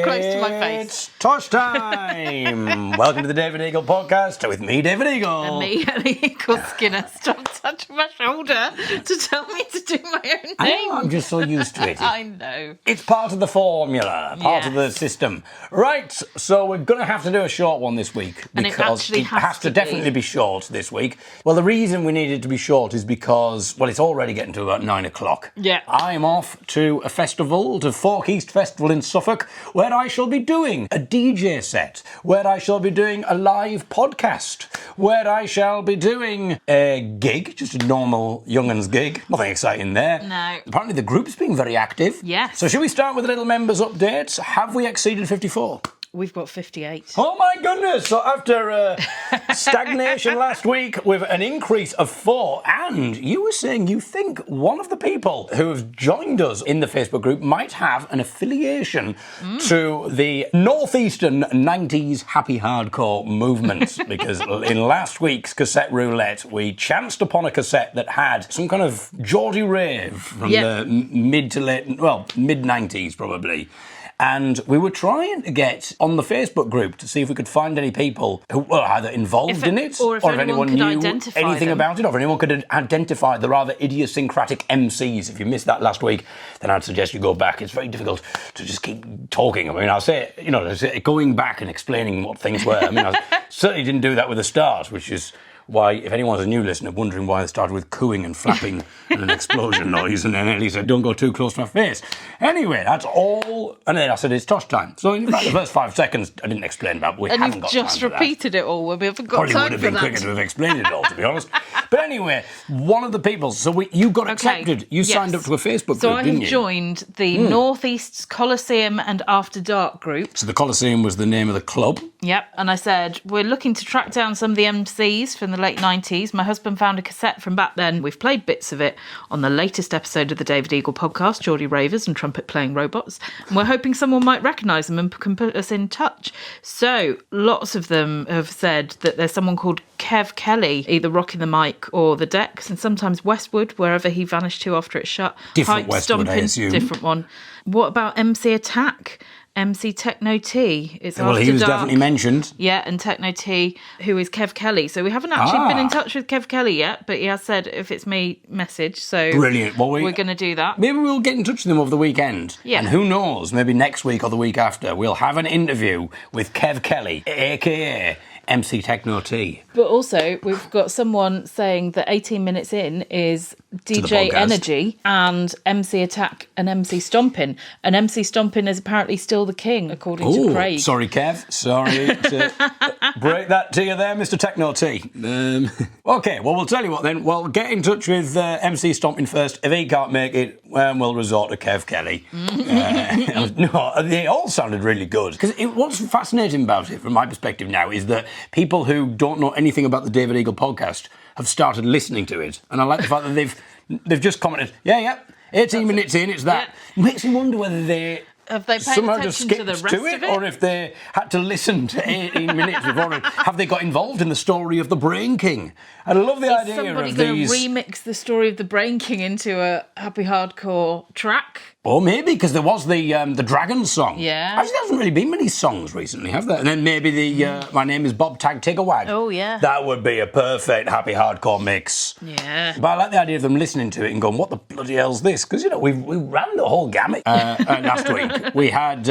too close to my face. It's Tosh time! Welcome to the David Eagle podcast with me, David Eagle. And me, Ellie Eagle Skinner. Stop touching my shoulder to tell me to do my own thing. I know, I'm just so used to it. I know. It's part of the formula, part of the system. Right, so we're going to have to do a short one this week. And it actually has to definitely be short this week. Well, the reason we need it to be short is because, well, it's already getting to about 9 o'clock. Yeah. I'm off to a festival, to Fork East Festival in Suffolk, where I shall be doing a DJ set, where I shall be doing a live podcast, where I shall be doing a gig, just a normal young'uns gig. Nothing exciting there. No. Apparently the group's being very active. Yes. So should we start with a little members update? Have we exceeded 54? We've got 58. Oh my goodness! So after stagnation last week with an increase of 4, and you were saying you think one of the people who have joined us in the Facebook group might have an affiliation to the northeastern 90s happy hardcore movement, because in last week's Cassette Roulette we chanced upon a cassette that had some kind of Geordie rave from the mid 90s probably. And we were trying to get on the Facebook group to see if we could find any people who were either involved in it, or if anyone could knew identify anything them. about it, or if anyone could identify the rather idiosyncratic MCs. If you missed that last week, then I'd suggest you go back. It's very difficult to just keep talking. I mean, I'll say, going back and explaining what things were. I mean, I certainly didn't do that with the start, which is why, if anyone's a new listener wondering why they started with cooing and flapping and an explosion noise, and then Ellie said, don't go too close to my face. Anyway, that's all. And then I said, it's Tosh time. So in fact, the first 5 seconds, I didn't explain about, we haven't got time for that. And you've just repeated it all when we haven't got Probably time would have for been that. quicker to have explained it all, to be honest. But anyway, one of the people, so you got accepted. You signed up to a Facebook So group, I didn't have you? joined the North East's Coliseum and After Dark group. So the Coliseum was the name of the club. Yep, and I said, we're looking to track down some of the MCs from the late 90s. My husband found a cassette from back then. We've played bits of it on the latest episode of the David Eagle podcast, Geordie Ravers and Trumpet-Playing Robots. And we're hoping someone might recognise them and can put us in touch. So lots of them have said that there's someone called Kev Kelly, either rocking the mic or the decks, and sometimes Westwood, wherever he vanished to after it shut. Different Pipe Westwood, stomping, I assume. Different one. What about MC Attack? MC Techno T. It's Well, After he was Dark. definitely mentioned. Yeah, and Techno T, who is Kev Kelly. So we haven't actually been in touch with Kev Kelly yet, but he has said if it's me, message. So Brilliant. Well, we're going to do that. Maybe we'll get in touch with them over the weekend. Yeah. And who knows, maybe next week or the week after, we'll have an interview with Kev Kelly, a.k.a. MC Techno T. But also, we've got someone saying that 18 minutes in is DJ podcast. Energy and MC Attack and MC Stompin'. And MC Stompin' is apparently still the king, according to Craig. Sorry, Kev. Sorry to break that to you there, Mr. Techno T. Okay, well, we'll tell you what then. Well, get in touch with MC Stomping first. If he can't make it, we'll resort to Kev Kelly. No, they all sounded really good. Because what's fascinating about it, from my perspective now, is that people who don't know anything about the David Eagle podcast have started listening to it. And I like the fact that they've just commented, 18 minutes in, it's that. Yeah. Makes me wonder whether they Have they paid somehow just attention to skipped the rest to of it, it? or if they had to listen to 18 minutes before it. Have they got involved in the story of the Brain King? I love the idea somebody of going these. to remix the story of the Brain King into a happy hardcore track? Or maybe, because there was the Dragon song. Yeah. Actually, there hasn't really been many songs recently, have there? And then maybe the My Name is Bob Tag Tiggerwag. Oh, yeah. That would be a perfect happy hardcore mix. Yeah. But I like the idea of them listening to it and going, what the bloody hell's this? Because, we ran the whole gamut last week. We had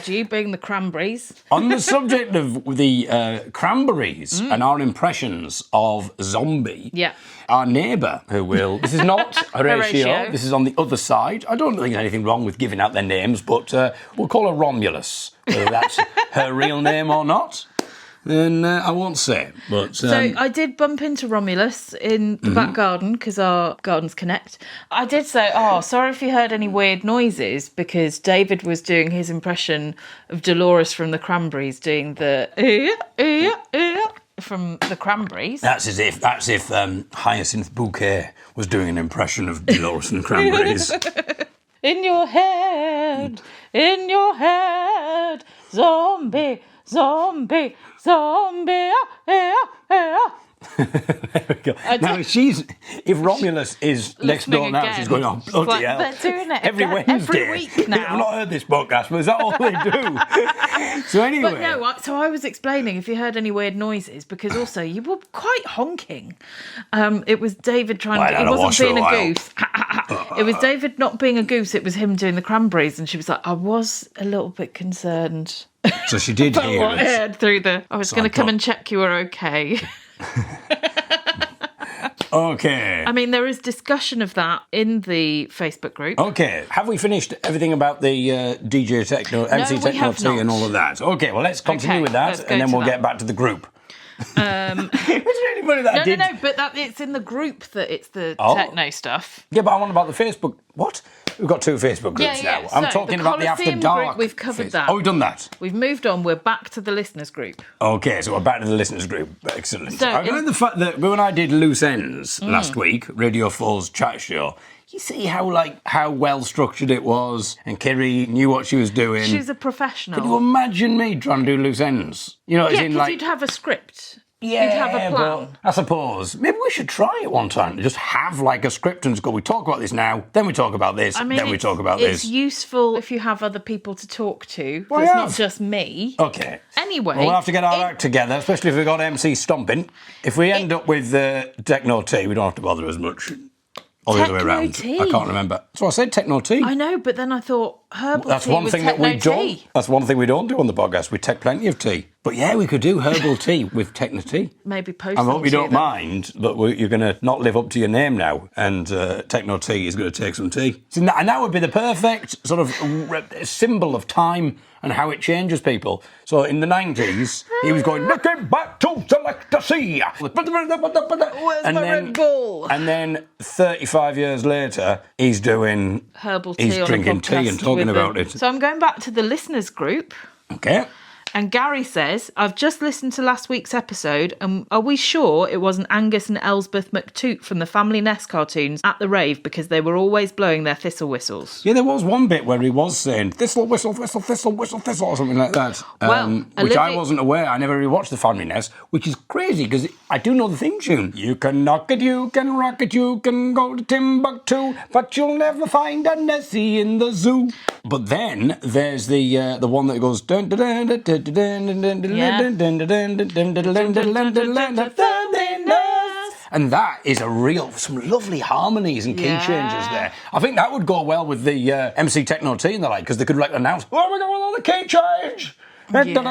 you being the Cranberries. on the subject of the Cranberries and our impressions of Zombie. Yeah. Our neighbour, this is not Horatio, Horatio. this is on the other side. I don't think there's anything wrong with giving out their names, but we'll call her Romulus, whether that's her real name or not. Then I won't say. But So I did bump into Romulus in the back garden because our gardens connect. I did say, sorry if you heard any weird noises, because David was doing his impression of Dolores from the Cranberries, doing the from the Cranberries. That's if Hyacinth Bouquet was doing an impression of Dolores and Cranberries. In your head, zombie, zombie, zombie. There we go. Now, if Romulus is next door now, again. she's going, oh, bloody hell. They're doing it every again, Wednesday. every week now. I've not heard this podcast, but is that all they do? So anyway. But no, so I was explaining if you heard any weird noises, because also you were quite honking. It was David trying to... It wasn't being a goose. It was David not being a goose, it was him doing the cranberries, and she was like, I was a little bit concerned. So she did hear what I it. heard through the... I was going to come and check you were okay. Okay. I mean, there is discussion of that in the Facebook group. Okay. Have we finished everything about the DJ Techno, MC Techno T and all of that? Okay, well, let's continue with that, and then we'll get back to the group. It's really funny that I did... No, but it's in the group that it's the techno stuff. Yeah, but I want about the Facebook... What? We've got 2 Facebook groups now. I'm talking about the After Dark group, we've covered that. Oh, we've done that? We've moved on. We're back to the listeners group. Okay, so we're back to the listeners group. Excellent. So I like the fact that when I did Loose Ends last week, Radio 4's chat show, you see how well structured it was, and Kerry knew what she was doing. She's a professional. Can you imagine me trying to do Loose Ends? You know, as in because you'd have a script. Yeah, you'd have a plan. But I suppose maybe we should try it one time. Just have like a script and just go, we talk about this now, then we talk about this, then we talk about this. It's useful if you have other people to talk to. Well, it's not just me. Okay. Anyway. Well, we'll have to get our act together, especially if we've got MC stomping. If we end up with Techno T, we don't have to bother as much. Or the other way around. Tea. I can't remember. So I said Techno Tea. I know, but then I thought herbal That's tea one was thing that techno we don't. tea. That's one thing we don't do on the podcast. We take plenty of tea. But yeah, we could do herbal tea with Techno Tea. Maybe post. I hope you don't mind, but you're going to not live up to your name now, and Techno Tea is going to take some tea. And that would be the perfect sort of symbol of time and how it changes people. So in the 90s, he was going, looking back to select a C. Where's my Red Bull? And then 35 years later, he's doing... herbal tea. He's drinking tea and talking about it. So I'm going back to the listeners group. Okay. And Gary says, I've just listened to last week's episode, and are we sure it wasn't Angus and Elsbeth McToot from the Family Nest cartoons at the rave because they were always blowing their thistle whistles? Yeah, there was one bit where he was saying, thistle, whistle, thistle, thistle, whistle, thistle, or something like that. Which I wasn't aware. I never rewatched the Family Nest, which is crazy because I do know the theme tune. You can knock it, you can rock it, you can go to Timbuktu, but you'll never find a Nessie in the zoo. But then there's the one that goes... dun, dun, dun, dun, dun, and that is some lovely harmonies and key changes there. I think that would go well with the MC Techno T and the like, because they could like announce, oh my god, well, the key change. Yeah.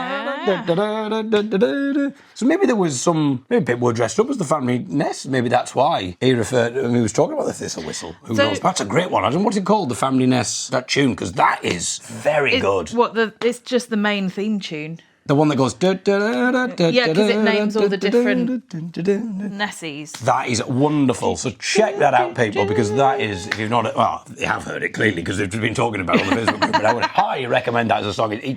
So maybe there was maybe people were dressed up as the Family Nest. Maybe that's why he referred to, he was talking about the thistle whistle. Who knows? That's a great one. I don't know what's it called, the Family Nest, that tune, because that is very good. It's just the main theme tune. The one that goes... Yeah, because it names all the different Nessies. That is wonderful. So check that out, people, because that is, if you've not... Well, you have heard it clearly, because they've been talking about it on the Facebook group, but I would highly recommend that as a song. It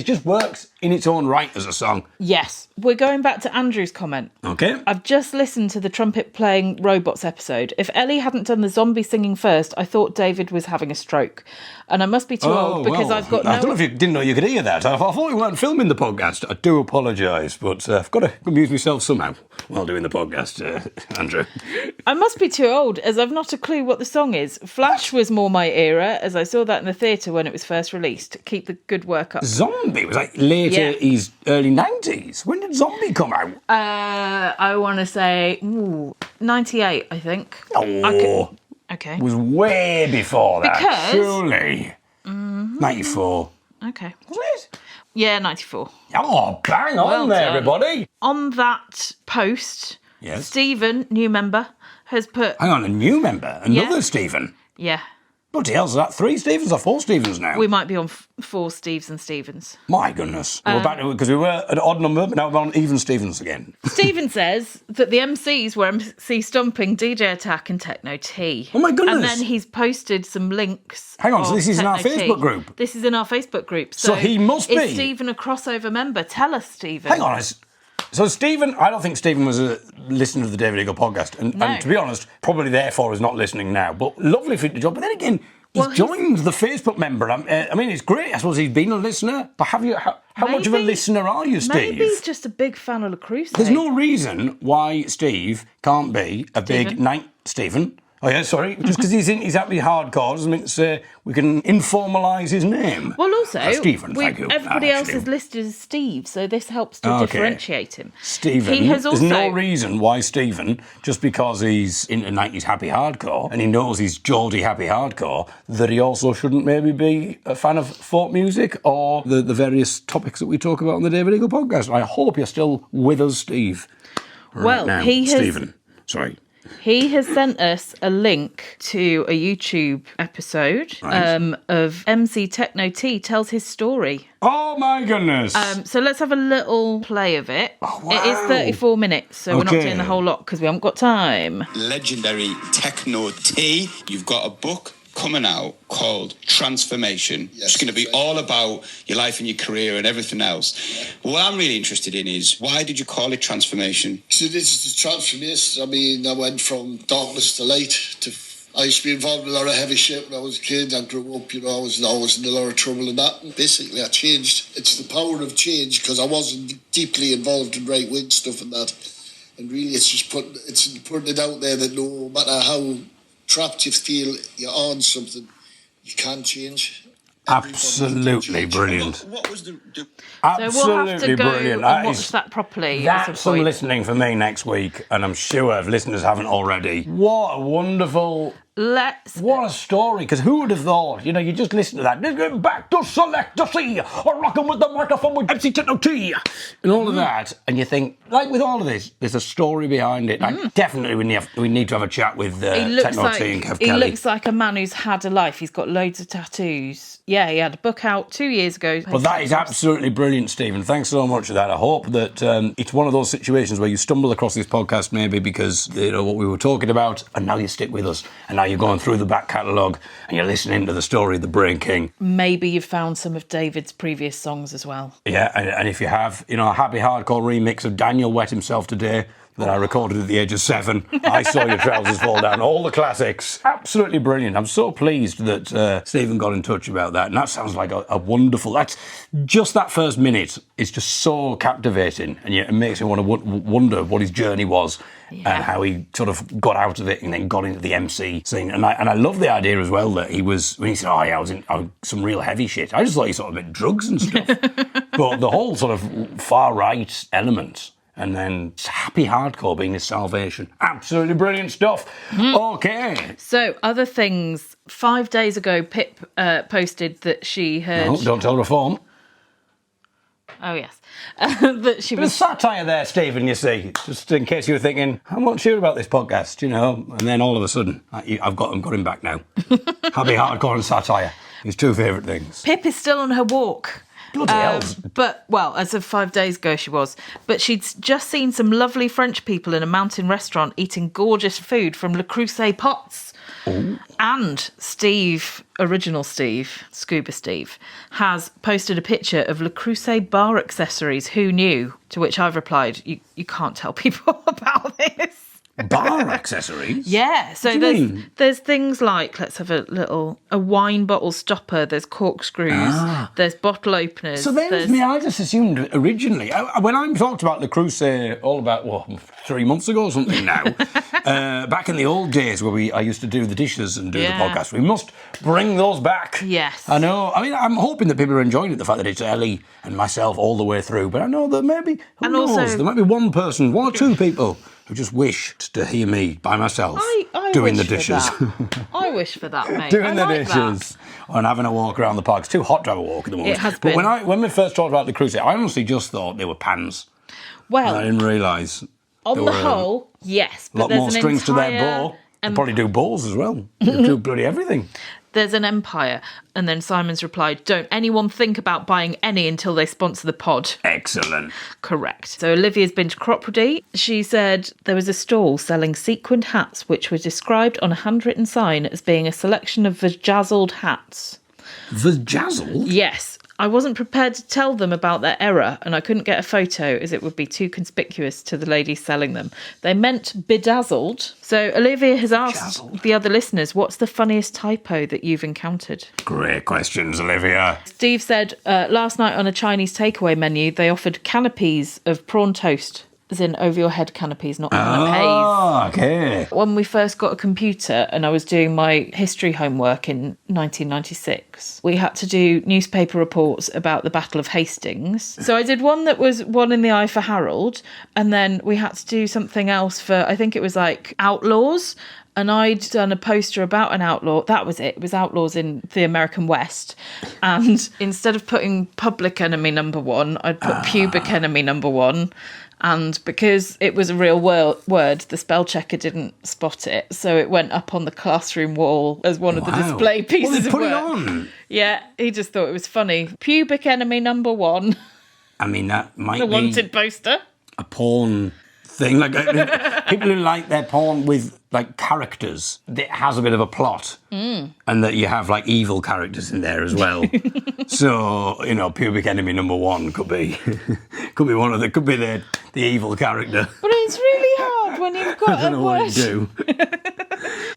just works in its own right as a song. Yes. We're going back to Andrew's comment. Okay. I've just listened to the trumpet-playing robots episode. If Ellie hadn't done the zombie singing first, I thought David was having a stroke. And I must be too old because I've got no... I don't know if you didn't know you could hear that. I thought we weren't filming the podcast. I do apologise, but I've got to amuse myself somehow while doing the podcast, Andrew. I must be too old, as I've not a clue what the song is. Flash was more my era, as I saw that in the theatre when it was first released. Keep the good work up. Zombie was like late 80s, early 90s. When did Zombie come out? I want to say 98, I think. Oh, okay. It was way before that, because... surely. 94. Okay. Was it? Yeah, 94. Oh, bang on there, everybody. On that post, yes. Stephen, new member, has put... Hang on, a new member? Another Stephen? Yeah. Bloody hell, is that 3 Stephens or 4 Stephens now? We might be on 4 Steves and Stephens. My goodness. We're back to, because we were an odd number, but now we're on even Stephens again. Stephen says that the MCs were MC Stomping, DJ Attack and Techno T. Oh my goodness. And then he's posted some links. Hang on, so this is in our Facebook group? This is in our Facebook group. So he must be. Is Stephen a crossover member? Tell us, Stephen. Hang on, so Stephen, I don't think Stephen was a listener of the David Eagle podcast, and to be honest, probably therefore is not listening now. But lovely for you to join. But then again, Well, he's joined the Facebook member. I mean, it's great. I suppose he's been a listener. But how much of a listener are you, Steve? Maybe he's just a big fan of Creuset. There's no reason why Steve can't be a big night... Stephen? Oh, yeah, sorry. Just because he's happy hardcore doesn't mean to say we can informalise his name. Well, also, Stephen, thank you. Everybody else is listed as Steve, so this helps to differentiate him. Stephen, there's no reason why Stephen, just because he's into 90s happy hardcore and he knows he's Geordie happy hardcore, that he also shouldn't maybe be a fan of folk music or the various topics that we talk about on the David Eagle podcast. I hope you're still with us, Steve. Right now. Stephen, sorry. He has sent us a link to a YouTube episode of MC Techno T tells his story. Oh my goodness. So let's have a little play of it. Oh, wow. It is 34 minutes, so we're not doing the whole lot because we haven't got time. Legendary Techno T. You've got a book coming out called Transformation. Yes, it's going to be all about your life and your career and everything else. What I'm really interested in is, why did you call it Transformation? So this is the transformation. I mean, I went from darkness to light. I used to be involved in a lot of heavy shit when I was a kid. I grew up, I was always in a lot of trouble and that. And basically, I changed. It's the power of change, because I wasn't deeply involved in right-wing stuff and that. And really, it's just putting it out there that no matter how trapped you feel you're on something, you can change. Absolutely brilliant. What was the Absolutely so we'll have to go brilliant. And watch that properly. That's some listening for me next week, and I'm sure if listeners haven't already. What a wonderful... What a story, because who would have thought, you just listen to that, get back to Selector C, or rocking with the microphone with MC Techno T, and all of that, and you think, like with all of this, there's a story behind it. Like, definitely we need to have a chat with Techno T and Kev Kelly. He looks like a man who's had a life. He's got loads of tattoos. Yeah, he had a book out 2 years ago. Well, that is absolutely brilliant, Stephen. Thanks so much for that. I hope that it's one of those situations where you stumble across this podcast maybe because, what we were talking about, and now you stick with us, and now you're going through the back catalogue and you're listening to the story of the Brain King. Maybe you've found some of David's previous songs as well. Yeah, and if you have, a happy hardcore remix of Daniel Wet Himself Today that I recorded at the age of 7. I Saw Your Trousers Fall Down, all the classics. Absolutely brilliant. I'm so pleased that Stephen got in touch about that, and that sounds like a wonderful... That's just that first minute is just so captivating, and it makes me want to wonder what his journey was. Yeah. And how he sort of got out of it and then got into the MC scene. And I love the idea as well that he was, when he said, I was in some real heavy shit, I just thought he sort of meant drugs and stuff. But the whole sort of far-right element, and then happy hardcore being his salvation. Absolutely brilliant stuff. Okay. So, other things. 5 days ago, Pip posted that she had... No, don't tell Reform. Oh, yes. That she was... satire there, Stephen, you see. Just in case you were thinking, I'm not sure about this podcast, And then all of a sudden, I've got him back now. Happy hardcore and satire. His two favourite things. Pip is still on her walk. Bloody hell. But, as of 5 days ago she was. But she'd just seen some lovely French people in a mountain restaurant eating gorgeous food from Le Creuset pots. Ooh. And original Steve, Scuba Steve, has posted a picture of Le Creuset bar accessories. Who knew? To which I've replied, you can't tell people about this. Bar accessories? Yeah, so there's things like, let's have a wine bottle stopper, there's corkscrews, there's bottle openers. So I just assumed originally, when I talked about Le Creuset all about, 3 months ago or something now, back in the old days where I used to do the dishes and do the podcast, we must bring those back. Yes. I know, I'm hoping that people are enjoying it, the fact that it's Ellie and myself all the way through, but I know that maybe, who knows, there might be one person, one or two people who just wished to hear me by myself doing the dishes. I wish for that, mate. Doing the dishes and having a walk around the park. It's too hot to have a walk at the moment. It has been. But when we first talked about the Creuset, I honestly just thought they were pans. Well, I didn't realise. On the whole, yes. But a lot more strings to their bow. They probably do balls as well. They do bloody everything. There's an empire. And then Simon's replied, don't anyone think about buying any until they sponsor the pod. Excellent. Correct. So Olivia's been to Cropredy. She said there was a stall selling sequined hats which were described on a handwritten sign as being a selection of vajazzled hats. Vajazzled? Yes. I wasn't prepared to tell them about their error, and I couldn't get a photo as it would be too conspicuous to the ladies selling them. They meant bedazzled. So Olivia has asked the other listeners, what's the funniest typo that you've encountered? Great questions, Olivia. Steve said, last night on a Chinese takeaway menu, they offered canapes of prawn toast. As in over your head canopies, not canapes. Oh, okay. When we first got a computer and I was doing my history homework in 1996, we had to do newspaper reports about the Battle of Hastings. So I did one that was one in the eye for Harold, and then we had to do something else for, I think it was like outlaws. And I'd done a poster about an outlaw. That was it. It was outlaws in the American West. And instead of putting public enemy number 1, I'd put pubic enemy number 1. And because it was a real word, the spell checker didn't spot it. So it went up on the classroom wall as one of the display pieces of work. Put it on. Yeah, he just thought it was funny. Pubic enemy number 1. I mean, that might The be wanted poster. a porn thing. Like people who like their porn with like characters that has a bit of a plot, and that you have like evil characters in there as well. So pubic enemy number 1 could be one of could be the evil character. But it's really hard when you've got I don't know what you do.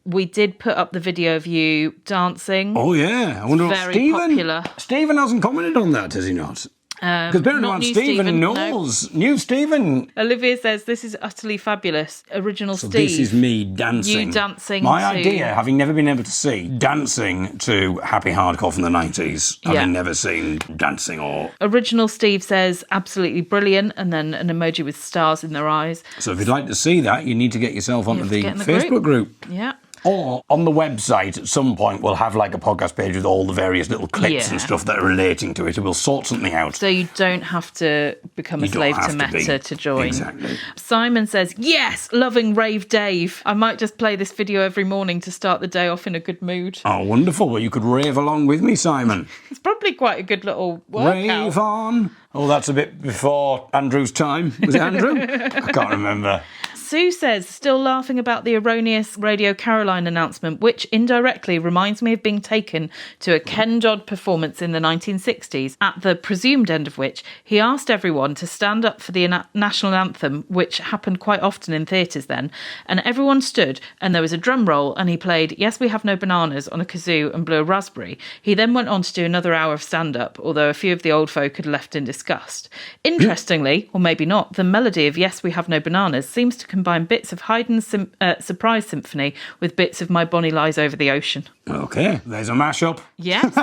We did put up the video of you dancing. Oh yeah, I wonder what Very Stephen. popular. Stephen hasn't commented on that, has he not? Because bearing in mind, Stephen knows. New Stephen. Olivia says, this is utterly fabulous. Original So Steve. this is me dancing. You dancing My to... idea, having never been able to see, dancing to Happy Hardcore from the 90s. Having never seen dancing or... Original Steve says, absolutely brilliant, and then an emoji with stars in their eyes. So if you'd like to see that, you need to get yourself onto the Facebook group. Yeah. Or on the website, at some point, we'll have like a podcast page with all the various little clips and stuff that are relating to it, and we'll sort something out. So you don't have to become a slave to Meta to join. Exactly. Simon says, yes, loving Rave Dave. I might just play this video every morning to start the day off in a good mood. Oh, wonderful. Well, you could rave along with me, Simon. It's probably quite a good little workout. Rave on. Oh, that's a bit before Andrew's time. Was it Andrew? I can't remember. Sue says, still laughing about the erroneous Radio Caroline announcement, which indirectly reminds me of being taken to a Ken Dodd performance in the 1960s, at the presumed end of which he asked everyone to stand up for the national anthem, which happened quite often in theatres then, and everyone stood, and there was a drum roll, and he played Yes We Have No Bananas on a kazoo and blew a raspberry. He then went on to do another hour of stand-up, although a few of the old folk had left in disgust. Interestingly, or maybe not, the melody of Yes We Have No Bananas seems to combine bits of Haydn's Surprise Symphony with bits of My Bonnie Lies Over the Ocean. Okay, there's a mashup. Yes,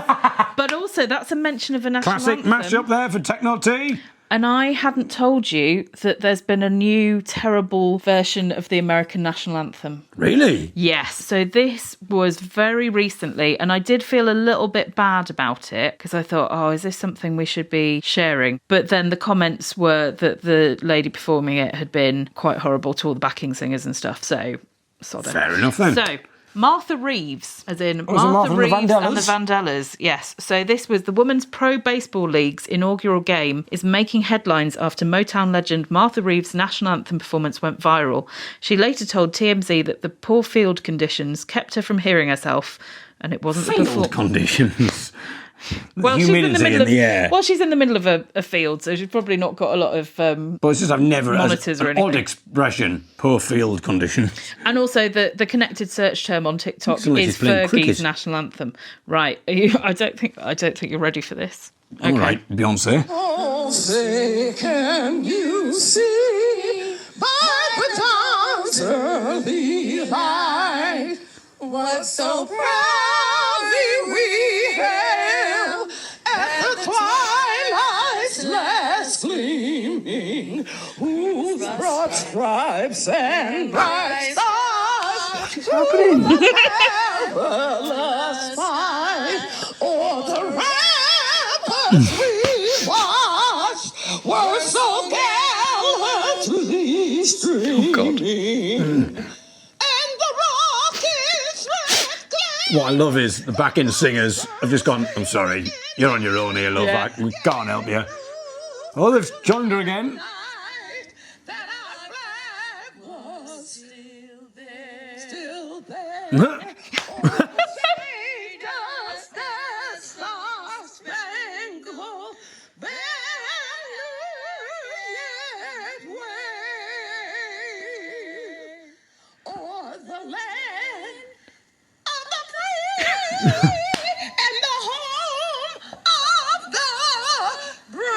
but also that's a mention of a national Classic anthem. mashup there for Techno Tea. And I hadn't told you that there's been a new terrible version of the American national anthem. Really? Yes. So this was very recently, and I did feel a little bit bad about it because I thought, oh, is this something we should be sharing? But then the comments were that the lady performing it had been quite horrible to all the backing singers and stuff. So, sod it. Fair enough then. So, Martha Reeves, as in Martha Reeves and the Vandellas? Vandellas, yes. So this was the Women's Pro Baseball League's inaugural game, is making headlines after Motown legend Martha Reeves' national anthem performance went viral. She later told TMZ that the poor field conditions kept her from hearing herself, and it wasn't the Field conditions. Well, humidity she's in the middle in the air. Well, she's in the middle of a field, so she's probably not got a lot of But it's just I've never monitors or an odd anything. expression. Poor field conditions. And also the connected search term on TikTok Looks like is she's playing Fergie's cricket. national anthem. Right. I don't think you're ready for this. Okay. All right, Beyonce. Oh, say, can you see by the dawn's early light what so proudly we hailed at the twilight's last gleaming, whose broad stripes and bright stars what is happening? Perilous fight o'er the ramparts we watched were so gallantly streaming. And the rocket's red glare. What I love is the backing singers have just gone, I'm sorry, you're on your own here, love. Yeah. We can't help you. Oh, they've joined her again. That our flag was still there. Oh, say does that star-spangled and the home of the brave.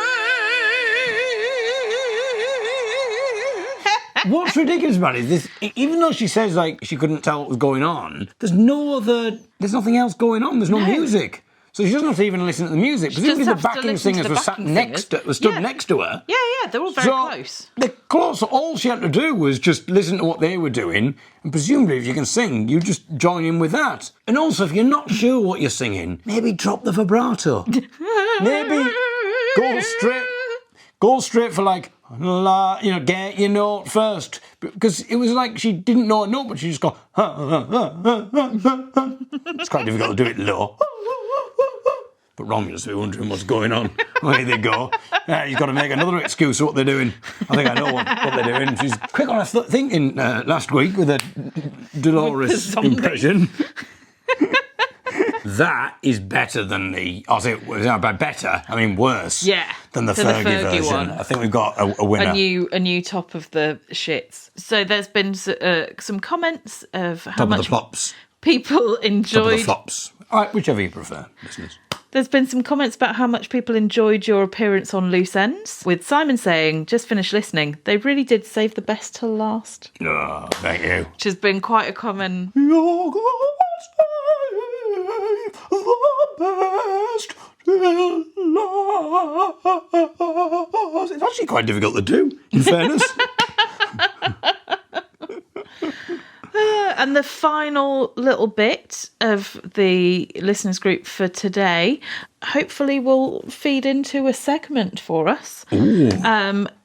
What's ridiculous about it is this, even though she says like she couldn't tell what was going on, there's nothing else going on. There's no music. So she doesn't have to even listen to the music. Presumably the just has to backing listen to singers the were sat backing next to, singers. stood Yeah. next to her. Yeah, they're all very close. They're close. So all she had to do was just listen to what they were doing, and presumably if you can sing, you just join in with that. And also, if you're not sure what you're singing, maybe drop the vibrato. Maybe go straight for like, la, get your note first. Because it was like she didn't know a note, but she just go, It's quite difficult to do it low. But Romulus will be wondering what's going on. Well, here they go. He's got to make another excuse for what they're doing. I think I know what they're doing. She's quick on her thinking last week with a Dolores impression. That is better than by better, I mean worse. Yeah, than the than the Fergie Fergie version. one. I think we've got a winner. A new top of the shits. So there's been some comments of how Top of much the flops. people Top of the enjoyed. flops. All right, whichever you prefer, listeners. There's been some comments about how much people enjoyed your appearance on Loose Ends, with Simon saying, just finished listening, they really did save the best till last. Oh, thank you. Which has been quite a common... You're gonna save the best till last. It's actually quite difficult to do, in fairness. And the final little bit of the listeners group for today hopefully will feed into a segment for us.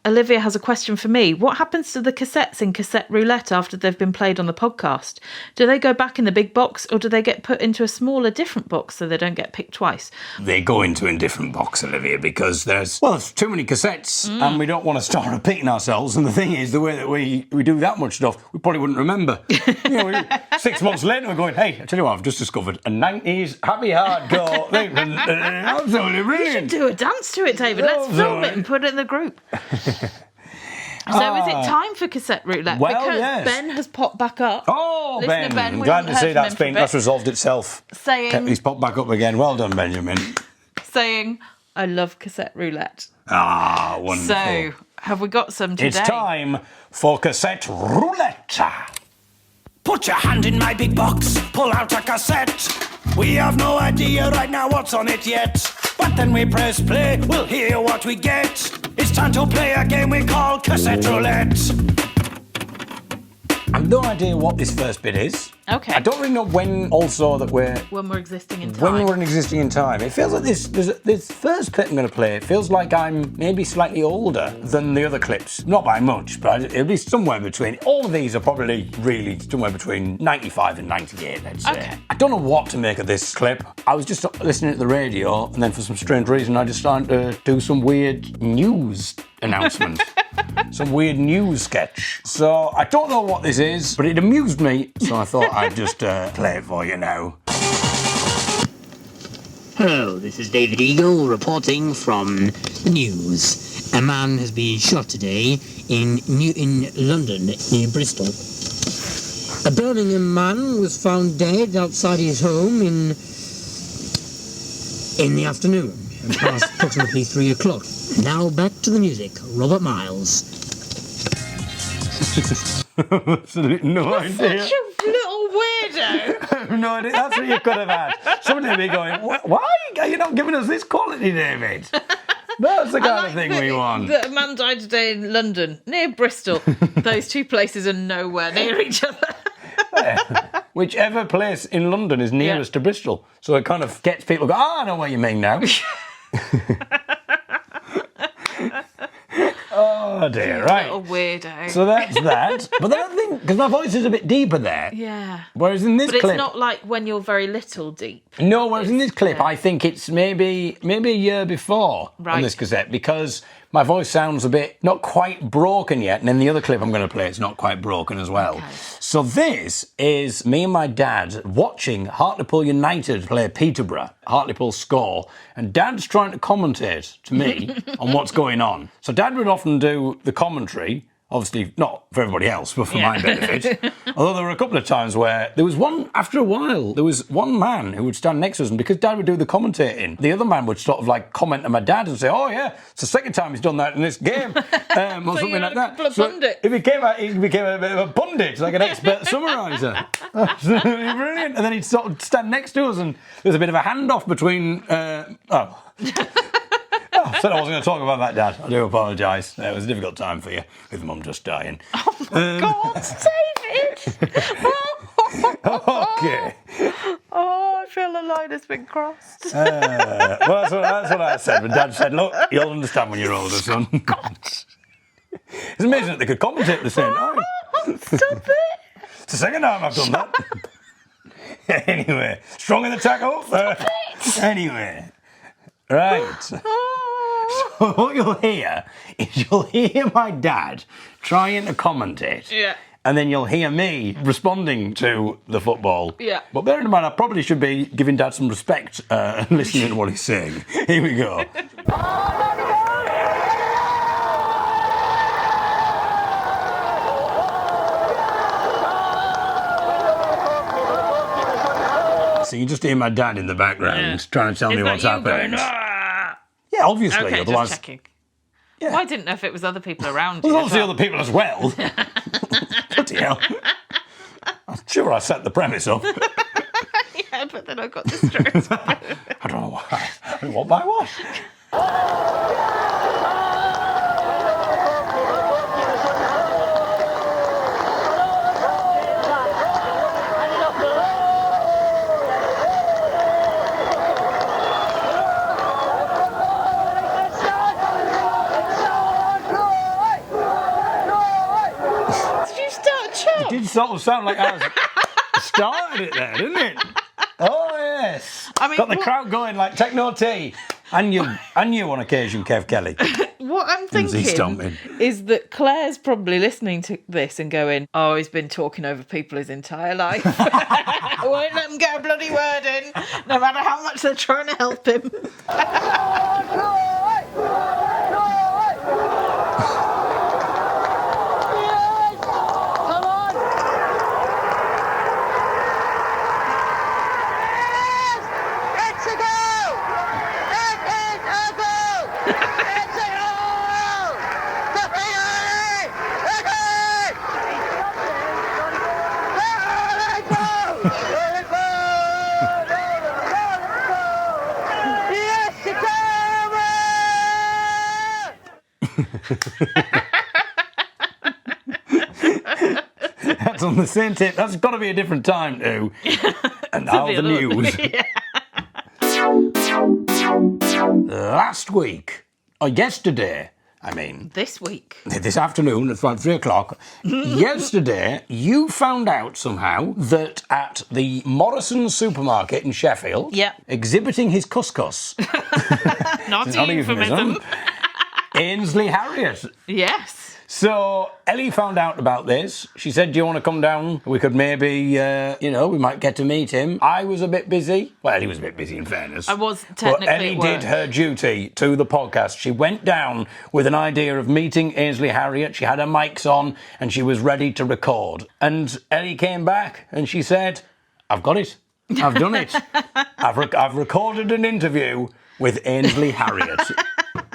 Olivia has a question for me. What happens to the cassettes in Cassette Roulette after they've been played on the podcast? Do they go back in the big box or do they get put into a smaller, different box so they don't get picked twice? They go into a different box, Olivia, because there's too many cassettes and we don't want to start repeating ourselves. And the thing is, the way that we do that much stuff, we probably wouldn't remember. 6 months later, we're going, hey, I tell you what, I've just discovered a 90s happy hardcore thing. Absolutely brilliant. Do a dance to it, David. Let's film it and put it in the group. So is it time for Cassette Roulette? Well, because yes. Ben has popped back up. Oh, Listener Ben, we glad haven't to see heard from him that's for a bit. resolved itself. He's popped back up again. Well done, Benjamin. Saying, I love Cassette Roulette. Ah, wonderful. So, have we got some today? It's time for Cassette Roulette. Put your hand in my big box, pull out a cassette. We have no idea right now what's on it yet. But then we press play, we'll hear what we get. It's time to play a game we call Cassette Roulette. I've no idea what this first bit is. Okay. I don't really know when When we're existing in time. when we're existing in time. It feels like this first clip I'm going to play, it feels like I'm maybe slightly older than the other clips. Not by much, but it'll be somewhere between. All of these are probably really somewhere between 95 and 98, I'd say. Okay. I don't know what to make of this clip. I was just listening to the radio, and then for some strange reason, I just started to do some weird news announcement. Some weird news sketch. So I don't know what this is, but it amused me, so I thought I'd just play it for you now. Hello, this is David Eagle reporting from the news. A man has been shot today in London, near Bristol. A Birmingham man was found dead outside his home in the afternoon, past approximately 3 o'clock. Now back to the music. Robert Miles. Absolutely no idea. Such a little weirdo. No idea. That's what you could have had. Somebody would be going, why are you not giving us this quality, David? That's the kind of thing we want. A man died today in London, near Bristol. Those two places are nowhere near each other. Whichever place in London is nearest to Bristol. So it kind of gets people to go, I know what you mean now. Oh dear, right. Little weirdo. So that's that. But then I think, because my voice is a bit deeper there. Yeah. Whereas in this But clip... it's not like when you're very little deep. No, whereas in this clip, I think it's maybe a year before on this cassette, because my voice sounds a bit not quite broken yet, and in the other clip I'm going to play, it's not quite broken as well. Okay. So this is me and my dad watching Hartlepool United play Peterborough, Hartlepool score, and Dad's trying to commentate to me on what's going on. So Dad would often do the commentary, Obviously, not for everybody else, but for my benefit. Although there were a couple of times where there was one, after a while, there was one man who would stand next to us, and because Dad would do the commentating, the other man would sort of like comment to my dad and say, oh yeah, it's the second time he's done that in this game, or something like that. So he became a bit of a pundit, like an expert summariser. Absolutely brilliant. And then he'd sort of stand next to us, and there was a bit of a handoff between... I said I wasn't going to talk about that, Dad. I do apologise. It was a difficult time for you, with Mum just dying. Oh my God, David! Okay. Oh, I feel the line has been crossed. Well, that's what I said. But Dad said, look, you'll understand when you're older, son. God. It's amazing that they could commentate at the same time. Stop it! It's the second time I've done that. Anyway, strong in the tackle. Anyway. Right. So what you'll hear is you'll hear my dad trying to commentate. Yeah. And then you'll hear me responding to the football. Yeah. But bearing in mind, I probably should be giving Dad some respect and listening to what he's saying. Here we go. So you just hear my dad in the background trying to tell me what's happening. Yeah, obviously. Okay, otherwise, just checking. Yeah. Well, I didn't know if it was other people around There's you. obviously other people as well. Bloody hell. I'm sure I set the premise up. Yeah, but then I got distracted. I don't know why. I mean, what by what? It did sort of sound like I started it there, didn't it? Oh, yes. I mean, got the crowd going like techno tea. And you on occasion, Kev Kelly. What I'm thinking is that Claire's probably listening to this and going, oh, he's been talking over people his entire life. I won't let him get a bloody word in, no matter how much they're trying to help him. That's on the same tape. That's got to be a different time too. And now the news. Last week, or yesterday, I mean. This week. This afternoon at about 3 o'clock. Yesterday, you found out somehow that at the Morrison supermarket in Sheffield, exhibiting his couscous. Not a euphemism. Ainsley Harriott. Yes. So Ellie found out about this. She said, do you want to come down? We could maybe, we might get to meet him. I was a bit busy. Well, Ellie was a bit busy in fairness. I was technically But Ellie did her duty to the podcast. She went down with an idea of meeting Ainsley Harriott. She had her mics on and she was ready to record. And Ellie came back and she said, I've got it. I've done it. I've recorded an interview with Ainsley Harriott.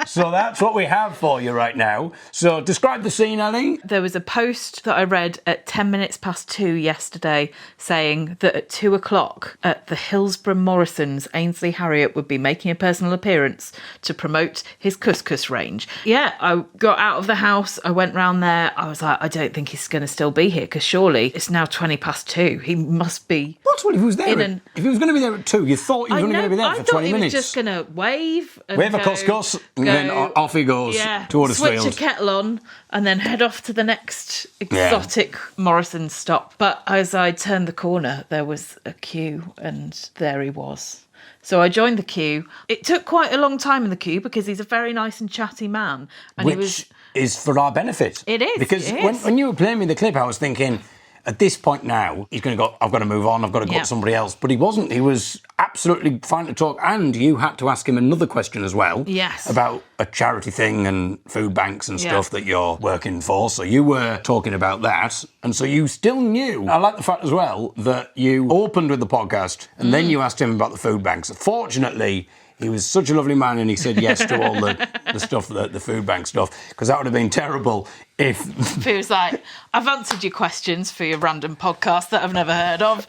So that's what we have for you right now. So describe the scene, Ellie. There was a post that I read at 10 minutes past 2 yesterday saying that at 2 o'clock at the Hillsborough Morrisons, Ainsley Harriott would be making a personal appearance to promote his couscous range. Yeah, I got out of the house. I went round there. I was like, I don't think he's going to still be here because surely it's now 20 past 2. He must be. What? Well, if he was there, if he was going to be there at 2, you thought he was only going to be there for 20 minutes. I thought he was just going to wave and wave a couscous. And then off he goes to Huddersfield. Switch a kettle on and then head off to the next exotic Morrison stop. But as I turned the corner, there was a queue and there he was. So I joined the queue. It took quite a long time in the queue because he's a very nice and chatty man. And Which is for our benefit. It is. Because when you were playing me the clip, I was thinking, at this point now, he's going to go, I've got to move on, I've got to go to somebody else. But he wasn't. He was absolutely fine to talk. And you had to ask him another question as well. Yes. About a charity thing and food banks and stuff that you're working for. So you were talking about that. And so you still knew. I like the fact as well that you opened with the podcast and then you asked him about the food banks. Fortunately, he was such a lovely man and he said yes to all the stuff, the food bank stuff, because that would have been terrible if... He was like, I've answered your questions for your random podcast that I've never heard of.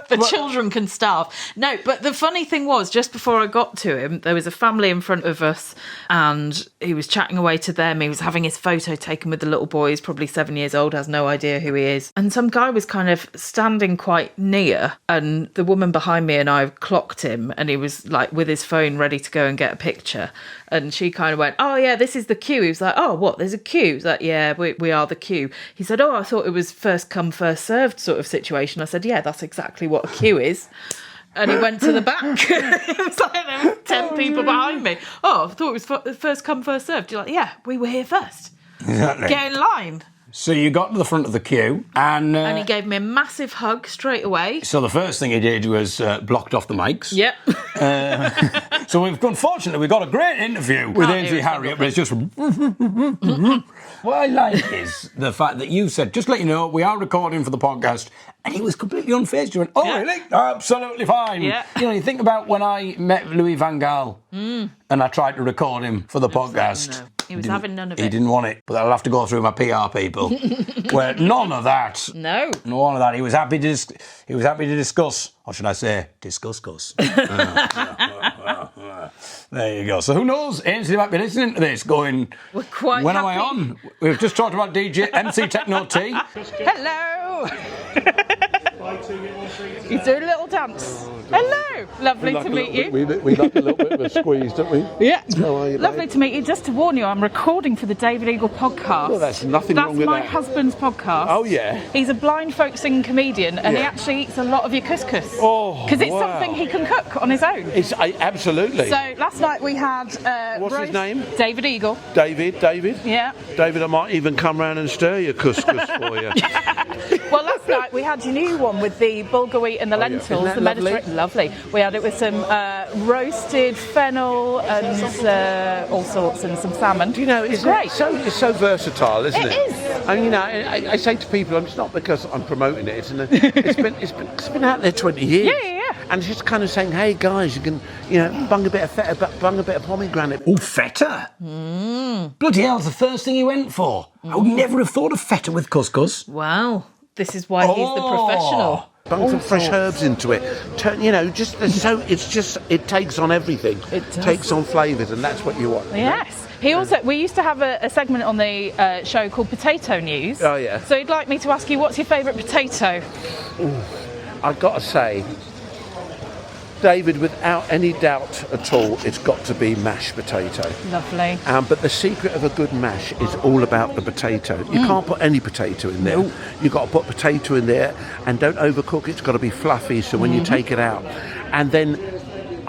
But children can starve. No, but the funny thing was, just before I got to him, there was a family in front of us and he was chatting away to them. He was having his photo taken with the little boy. He's probably 7 years old, has no idea who he is. And some guy was kind of standing quite near and the woman behind me and I clocked him and he was like with his phone ready to go and get a picture. And she kind of went, oh, yeah, this is the queue. He was like, oh, what, there's a queue? He was like, yeah, we are the queue. He said, oh, I thought it was first come, first served sort of situation. I said, yeah, that's exactly what a queue is. And he went to the back. It was like there were 10 people behind me. Oh, I thought it was first come, first served. You're like, yeah, we were here first. Exactly. Get in line. So you got to the front of the queue and he gave me a massive hug straight away. So the first thing he did was blocked off the mics. Yep. So unfortunately, we got a great interview with Ainsley Harriott, but it's just... What I like is the fact that you said, just let you know, we are recording for the podcast, and he was completely unfazed. You went, oh, really? Absolutely fine. Yeah. You know, you think about when I met Louis van Gaal and I tried to record him for the podcast. No. He was having none of it. He didn't want it, but I'll have to go through my PR people. Where none of that. No. None of that. He was happy to discuss, or should I say, discuss. There you go. So who knows? Ainsley might be listening to this going, we're quite when happy. am I on? We've just talked about MC Techno T. Hello. He's doing a little dance. Hello. Lovely to meet you. We like a little bit of a squeeze, don't we? Yeah. How are you, Lovely mate? to meet you. Just to warn you, I'm recording for the David Eagle podcast. Well, that's nothing wrong with that. That's my husband's podcast. Oh, yeah. He's a blind folk singing comedian and he actually eats a lot of your couscous. Oh, because it's wow. something he can cook on his own. Absolutely. So last night we had... What's his name? David Eagle. David? Yeah. David, I might even come round and stir your couscous for you. Well, last night we had your new one with the bulgur wheat and the lentils, Isn't that the Mediterranean. Lovely. We had it with some roasted fennel and all sorts and some salmon. You know, it's great. It's so versatile, isn't it? It is. And you know, I say to people, it's not because I'm promoting it. It's been out there 20 years. Yeah. And it's just kind of saying, hey guys, you can, bung a bit of feta, bung a bit of pomegranate. Oh, feta? Bloody hell, it's the first thing he went for. I would never have thought of feta with couscous. Wow. This is why he's the professional. Bung some fresh herbs into it. It takes on everything. It does. Takes on flavours, and that's what you want. Yes. We used to have a segment on the show called Potato News. Oh, yeah. So he'd like me to ask you, what's your favourite potato? I've got to say, David, without any doubt at all, it's got to be mashed potato. Lovely. But the secret of a good mash is all about the potato. You can't put any potato in there. No. You've got to put potato in there and don't overcook it. It's got to be fluffy, so when you take it out. And then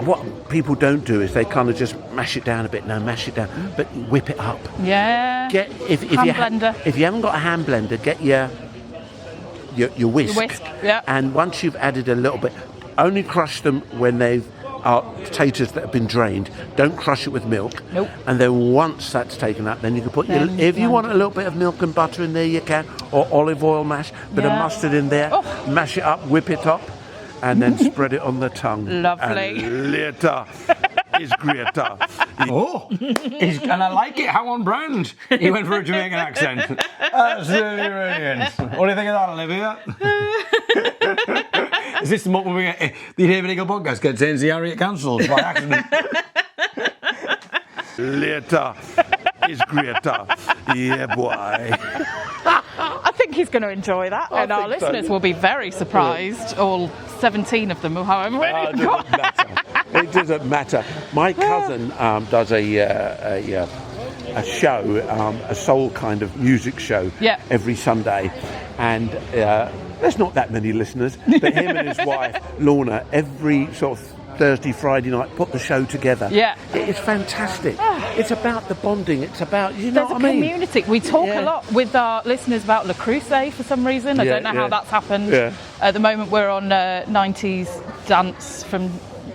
what people don't do is they kind of just mash it down a bit. No, mash it down, but whip it up. Yeah. Blender. If you haven't got a hand blender, get your whisk. Your whisk, yeah. And once you've added a little bit, only crush them when they've potatoes that have been drained. Don't crush it with milk. Nope. And then once that's taken out, then you can put if you want a little bit of milk and butter in there, you can, or olive oil mash, bit of mustard in there, mash it up, whip it up, and then spread it on the tongue. Lovely. And later is greater. And I like it, how on brand. He went for a Jamaican accent. Absolutely brilliant. What do you think of that, Olivia? Is this the moment we get the David Eagle podcast gets Ainsley Harriott cancelled by accident? Later is greater. Yeah, boy. I think he's going to enjoy that, and our listeners will be very surprised. All 17 of them, however many. It doesn't matter. My cousin does a show, a soul kind of music show, every Sunday, and there's not that many listeners, but him and his wife Lorna, every sort of Thursday, Friday night, put the show together. Yeah. It's fantastic. It's about the bonding. It's about, you know There's what a I mean? community. We talk Yeah. a lot with our listeners about Le Creuset for some reason. I Yeah, don't know how yeah. that's happened. Yeah. At the moment, we're on 90s dance from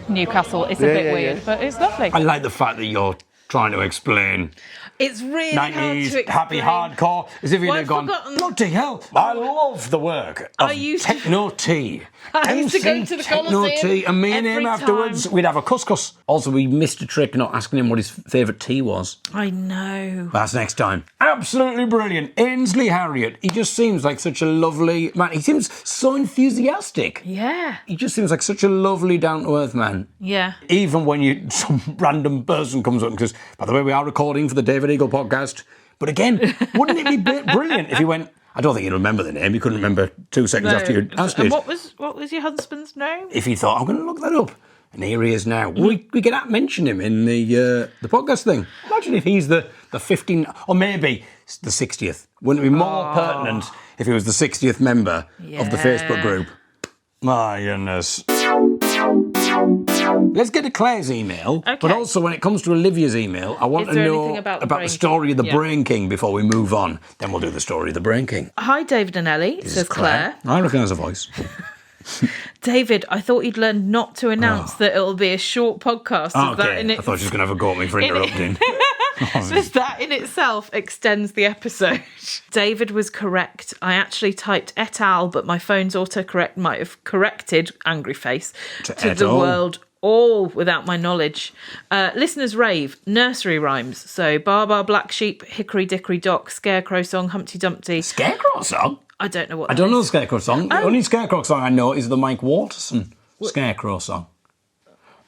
Newcastle. It's a Yeah, bit yeah, weird, yeah. but it's lovely. I like the fact that you're trying to explain It's really hard to 90s explain. happy hardcore as if you'd Well, have I've gone, forgotten. bloody hell. I love the work of I used to- Techno Tea. I used to go MC to the Techno Coliseum Tea, and me and him every afterwards, time. we'd have a couscous. Also, we missed a trick not asking him what his favourite tea was. I know. That's next time. Absolutely brilliant. Ainsley Harriott. He just seems like such a lovely man. He seems so enthusiastic. Yeah. He just seems like such a lovely, down-to-earth man. Yeah. Even when some random person comes up and says, by the way, we are recording for the David Eagle podcast. But again, wouldn't it be brilliant if he went, I don't think he'd remember the name. He couldn't remember 2 seconds after you asked And it. what was your husband's name? If he thought, I'm going to look that up. And here he is now. We could mention him in the podcast thing. Imagine if he's the 15, or maybe the 60th. Wouldn't it be more pertinent if he was the 60th member of the Facebook group? My goodness. Let's get to Claire's email, but also when it comes to Olivia's email, I want Is to there know anything about the the Brain story of the King? Brain King before we move on. Then we'll do the story of the Brain King. Hi, David and Ellie, This says is Claire. I recognise the voice. David, I thought you'd learned not to announce that it'll be a short podcast. Is that Okay, in I thought she was going to have a go at me for in it- interrupting. Says that in itself extends the episode. David was correct. I actually typed et al, but my phone's autocorrect might have corrected, angry face, to et the al. world all without my knowledge. Listeners rave, nursery rhymes. So Bar Bar, Black Sheep, Hickory Dickory Dock, Scarecrow Song, Humpty Dumpty. Scarecrow song? I don't know what I that don't know the is. Scarecrow song. The only Scarecrow song I know is the Mike Waterson Scarecrow song.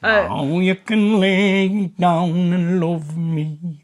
Now you can lay down and love me.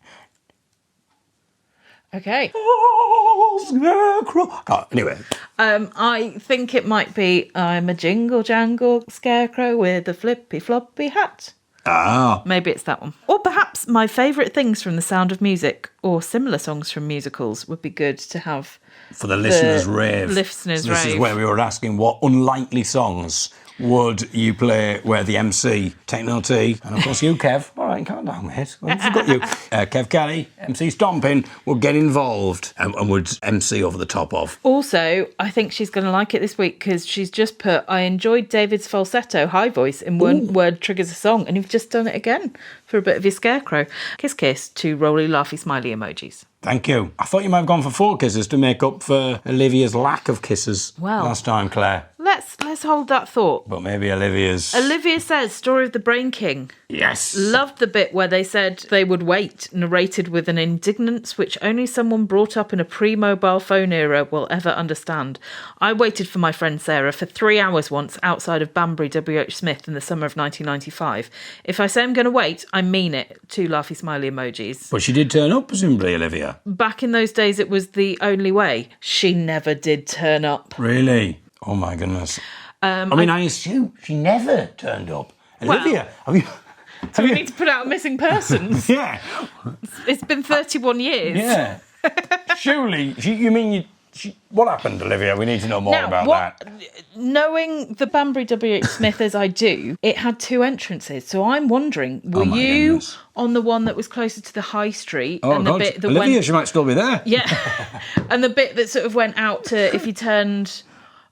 Okay. Oh, Scarecrow. Oh, anyway. I think it might be I'm a jingle jangle scarecrow with a flippy floppy hat. Ah. Maybe it's that one. Or perhaps my favourite things from The Sound of Music or similar songs from musicals would be good to have. For the listeners' rave. Listeners' So this is rave. where we were asking what unlikely songs would you play where the MC, Techno T, and of course you, Kev. All right, calm down, mate. I forgot you. Kev Kelly, MC Stomping, would get involved and would MC over the top of. Also, I think she's going to like it this week because she's just put, I enjoyed David's falsetto high voice in one word triggers a song, and you've just done it again for a bit of your scarecrow. Kiss kiss, 2 roly laughy smiley emojis. Thank you. I thought you might have gone for 4 kisses to make up for Olivia's lack of kisses Well. last time, Claire. Let's hold that thought. But maybe Olivia's... Olivia says, Story of the Brain King. Yes. Loved the bit where they said they would wait, narrated with an indignance which only someone brought up in a pre-mobile phone era will ever understand. I waited for my friend Sarah for 3 hours once outside of Banbury WH Smith in the summer of 1995. If I say I'm going to wait, I mean it. 2 laughy smiley emojis. But she did turn up, presumably, Olivia. Back in those days, it was the only way. She never did turn up. Really? Oh, my goodness. I assume she never turned up. Olivia, have you... Do we need to put out missing persons? Yeah. It's been 31 years. Yeah. Surely, what happened, Olivia? We need to know more about that. Knowing the Banbury WH Smith as I do, it had 2 entrances. So I'm wondering, were my you goodness. on the one that was closer to the high street? Oh, and the God. bit that Olivia, went, she might still be there. yeah, and the bit that sort of went out to, if you turned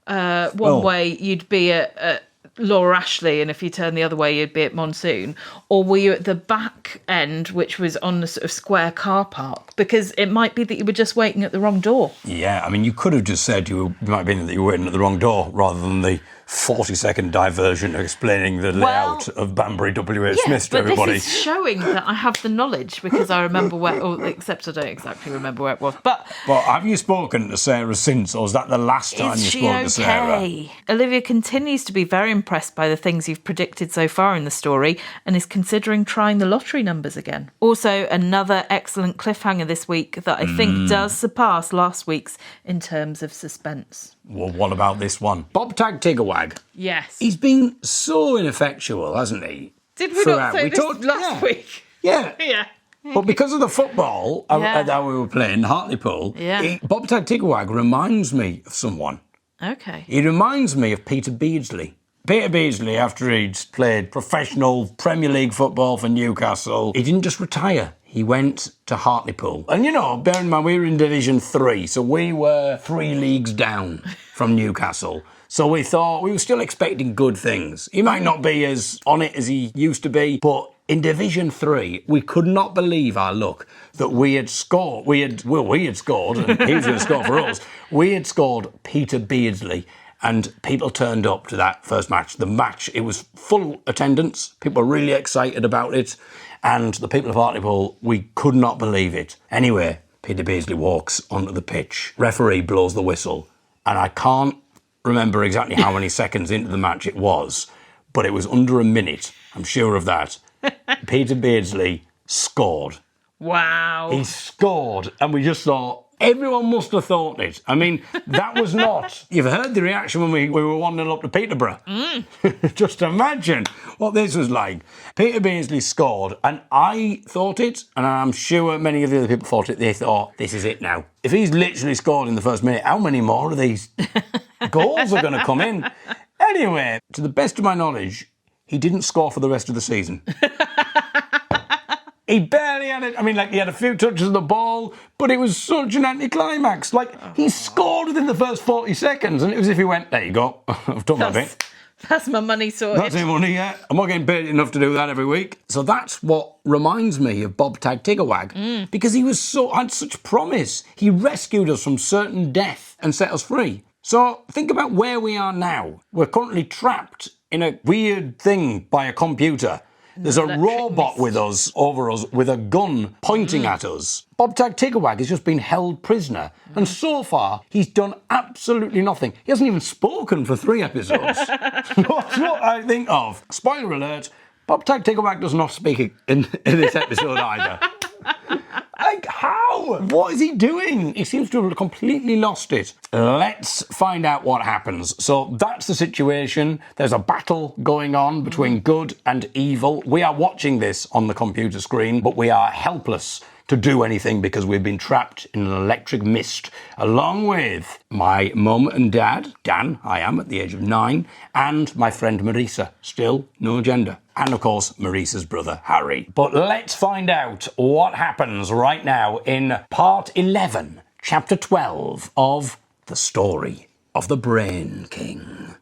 one way, you'd be at Laura Ashley, and if you turn the other way, you'd be at Monsoon? Or were you at the back end, which was on the sort of square car park? Because it might be that you were just waiting at the wrong door. Yeah, I mean, you could have just said you might have been that you were waiting at the wrong door rather than the 40-second diversion explaining the layout of Banbury WH Smith to everybody. This is showing that I have the knowledge because I remember except I don't exactly remember where it was. But have you spoken to Sarah since, or is that the last time you is she spoke to Sarah? okay? Olivia continues to be very impressed by the things you've predicted so far in the story and is considering trying the lottery numbers again. Also, another excellent cliffhanger this week that I think does surpass last week's in terms of suspense. Well, what about this one? Bob Tag Tiggerwag. Yes. He's been so ineffectual, hasn't he? Did we not say this last week? Yeah. Yeah. But because of the football that we were playing, Hartlepool, Bob Tag Tiggerwag reminds me of someone. Okay. He reminds me of Peter Beardsley. Peter Beardsley, after he'd played professional Premier League football for Newcastle, he didn't just retire. He went to Hartlepool. And, bear in mind, we were in Division 3, so we were 3 leagues down from Newcastle. So we thought, we were still expecting good things. He might not be as on it as he used to be, but in Division 3, we could not believe our luck that we had scored. We had scored, and he was going to score for us. We had scored Peter Beardsley, and people turned up to that first match. The match, it was full attendance. People were really excited about it. And the people of Hartlepool, we could not believe it. Anyway, Peter Beardsley walks onto the pitch. Referee blows the whistle. And I can't remember exactly how many seconds into the match it was, but it was under a minute. I'm sure of that. Peter Beardsley scored. Wow. He scored, and we just thought, everyone must have thought it. I mean, that was not... You've heard the reaction when we were 1-0 up to Peterborough. Just imagine what this was like. Peter Beardsley scored, and I thought it, and I'm sure many of the other people thought it. They thought, this is it now. If he's literally scored in the first minute, how many more of these goals are going to come in? Anyway, to the best of my knowledge, he didn't score for the rest of the season. He barely had it. I mean, he had a few touches of the ball, but it was such an anticlimax. He scored within the first 40 seconds, and it was as if he went, there you go, I've done my bit. That's my money sorted. That's my money, yeah. I'm not getting paid enough to do that every week. So that's what reminds me of Bob Tag Tiggerwag, because he had such promise. He rescued us from certain death and set us free. So think about where we are now. We're currently trapped in a weird thing by a computer. There's a robot with us, over us, with a gun pointing at us. Bob Tag Tiggerwag has just been held prisoner, and so far, he's done absolutely nothing. He hasn't even spoken for 3 episodes. That's what I think of. Spoiler alert, Bob Tag Tiggerwag does not speak in this episode either. How? What is he doing? He seems to have completely lost it. Let's find out what happens. So that's the situation. There's a battle going on between good and evil. We are watching this on the computer screen, but we are helpless to do anything because we've been trapped in an electric mist, along with my mum and dad, Dan, I am at the age of 9, and my friend Marisa, still no gender. And, of course, Marisa's brother, Harry. But let's find out what happens right now in part 11, chapter 12 of The Story of the Brain King.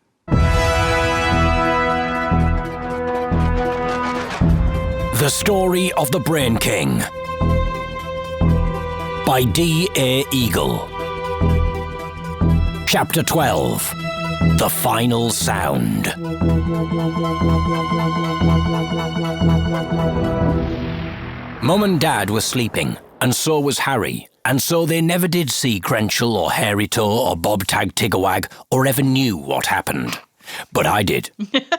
The Story of the Brain King by D.A. Eagle. Chapter 12. The Final Sound. Mum and Dad were sleeping, and so was Harry, and so they never did see Grenchel or Hairy Toe or Bob Tag Tiggerwag or ever knew what happened. But I did,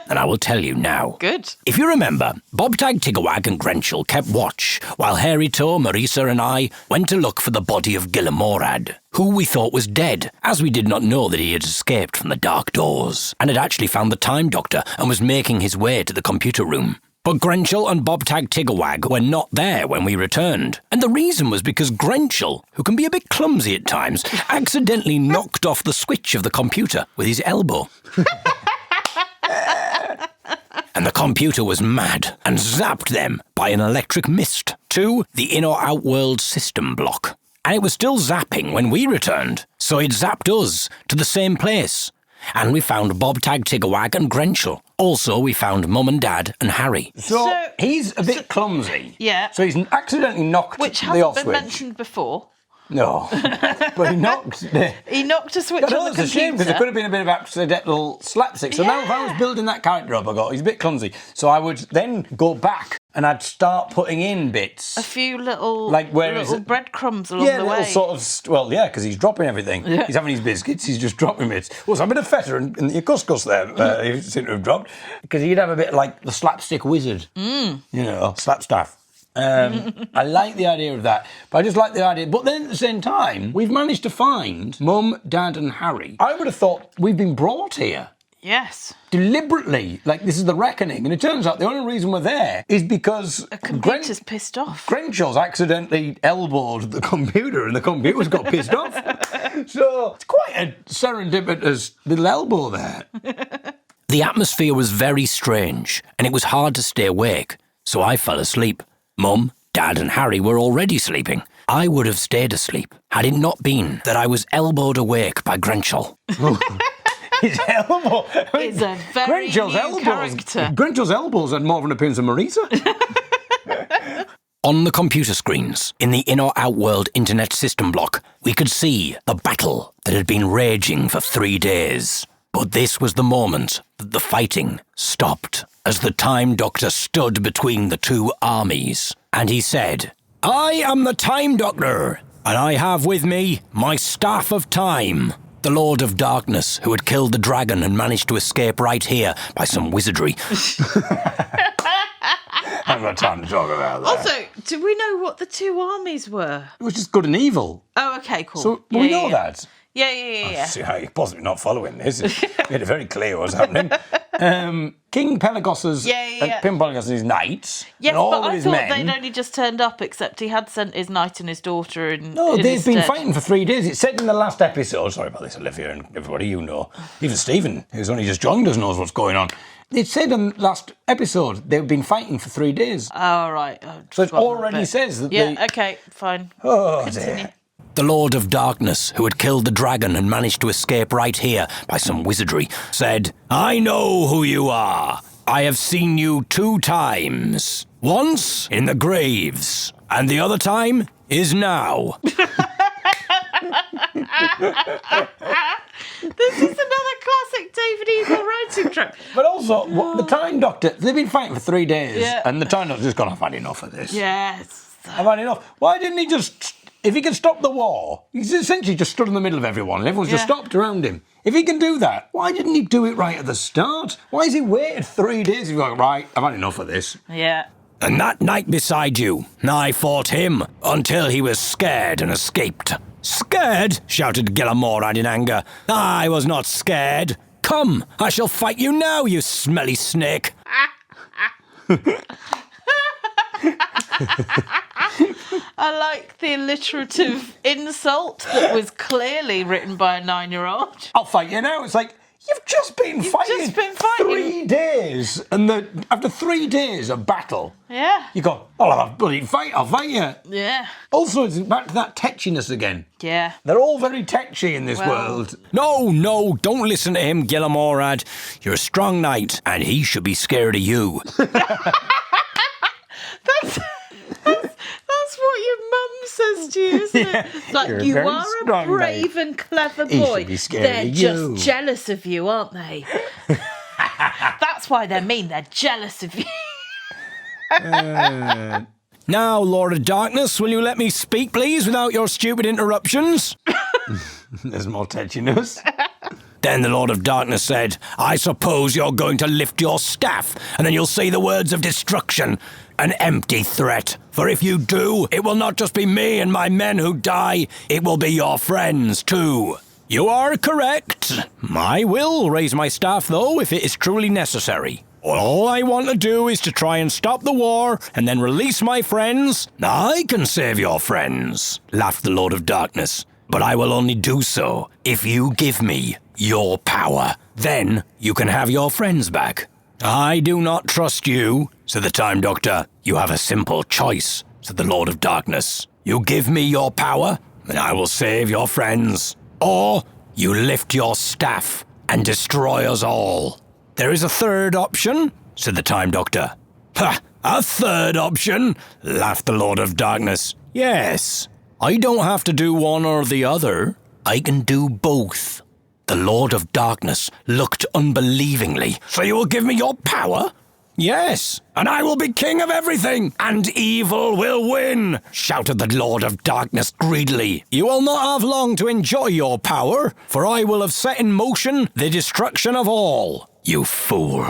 and I will tell you now. Good. If you remember, Bob Tag Tiggerwag and Grenchel kept watch, while Hairy Toe, Marisa and I went to look for the body of Gillamorad, who we thought was dead, as we did not know that he had escaped from the dark doors, and had actually found the Time Doctor and was making his way to the computer room. But Grenchel and Bob Tag Tiggerwag were not there when we returned. And the reason was because Grenchel, who can be a bit clumsy at times, accidentally knocked off the switch of the computer with his elbow. And the computer was mad and zapped them by an electric mist to the in or out world system block. And it was still zapping when we returned, so it zapped us to the same place. And we found Bob Tag Tiggerwag and Grenchel. Also, we found Mum and Dad and Harry. So he's a bit clumsy. Yeah. So he's accidentally knocked Which the hasn't off been switch. mentioned before. No. But he knocked... He knocked a switch on the It's computer. a shame, because it could have been a bit of accidental slapstick. So now if I was building that character up, he's a bit clumsy. So I would then go back and I'd start putting in bits. A few little, little breadcrumbs along the way. Little sort of... because he's dropping everything. Yeah. He's having his biscuits, he's just dropping bits. Also, a bit of feta and your couscous there, he seemed to have dropped. Because he'd have a bit like the slapstick wizard. Slapstaff. I like the idea of that, but I just like the idea. But then at the same time, we've managed to find Mum, Dad and Harry. I would have thought we've been brought here. Yes. Deliberately, this is the reckoning. And it turns out the only reason we're there is because... A computer's pissed off. Grenchel's accidentally elbowed the computer and the computer's got pissed off. So it's quite a serendipitous little elbow there. The atmosphere was very strange, and it was hard to stay awake, so I fell asleep. Mum, Dad and Harry were already sleeping. I would have stayed asleep had it not been that I was elbowed awake by Grenchel. His elbow. He's a very new character. Grenchel's elbows had more of an appearance than Marisa. On the computer screens, in the in-or-out-world internet system block, we could see the battle that had been raging for 3 days. But this was the moment that the fighting stopped as the Time Doctor stood between the two armies. And he said, "I am the Time Doctor, and I have with me my Staff of Time. The Lord of Darkness, who had killed the dragon and managed to escape right here by some wizardry." I haven't got time to talk about that. Also, do we know what the two armies were? It was just good and evil. Oh, okay, cool. So we know that. Yeah. See how you're possibly not following this. Made it very clear what's happening. King Pelagos's King Pelagos and his knights. Yes, and all but of I his thought men. they'd only just turned up, except he had sent his knight and his daughter in. No, in they've his been stead. fighting for 3 days. It said in the last episode, sorry about this, Olivia and everybody you know, even Stephen, who's only just joined us, knows what's going on. It said in the last episode they've been fighting for 3 days. Oh, right. So it already says that they... okay, fine. Oh, Continue. dear. The Lord of Darkness, who had killed the dragon and managed to escape right here by some wizardry, said, "I know who you are. I have seen you 2 times. Once in the graves, and the other time is now." This is another classic David Eagle writing trick. But also, the Time Doctor, they've been fighting for 3 days, Yeah. and the Time Doctor's just gone, I've had enough of this. Yes. I've had enough. Why didn't he just... If he can stop the war, he's essentially just stood in the middle of everyone and everyone's just stopped around him. If he can do that, why didn't he do it right at the start? Why has he waited 3 days? He's like, right, I've had enough of this. Yeah. "And that knight beside you, I fought him until he was scared and escaped." "Scared?" shouted Gillamorad in anger. "I was not scared. Come, I shall fight you now, you smelly snake." I like the alliterative insult that was clearly written by a 9-year-old. I'll fight you now. It's like, you've just been fighting 3 days. And after 3 days of battle, you go, I'll have a bloody fight, I'll fight you. Yeah. Also, it's back to that tetchiness again. Yeah. They're all very tetchy in this world. No, don't listen to him, Gillamorad. You're a strong knight, and he should be scared of you. That's what your mum says to you, isn't it? It's like, You're you very are a strong, brave mate. and clever He boy. should be scared They're of just you. jealous of you, aren't they? That's why they're mean. They're jealous of you. Now, Lord of Darkness, will you let me speak, please, without your stupid interruptions? There's more tetchiness. Then the Lord of Darkness said, "I suppose you're going to lift your staff, and then you'll say the words of destruction. An empty threat. For if you do, it will not just be me and my men who die, it will be your friends too." "You are correct. I will raise my staff, though, if it is truly necessary. All I want to do is to try and stop the war and then release my friends. I can save your friends," laughed the Lord of Darkness. "But I will only do so if you give me your power. Then you can have your friends back." "I do not trust you," said the Time Doctor. "You have a simple choice," said the Lord of Darkness. "You give me your power, and I will save your friends. Or you lift your staff and destroy us all." "There is a third option," said the Time Doctor. "Ha! A third option?" laughed the Lord of Darkness. "Yes. I don't have to do one or the other. I can do both." The Lord of Darkness looked unbelievingly. "So you will give me your power?" "Yes, and I will be king of everything, and evil will win," shouted the Lord of Darkness greedily. "You will not have long to enjoy your power, for I will have set in motion the destruction of all." You fool,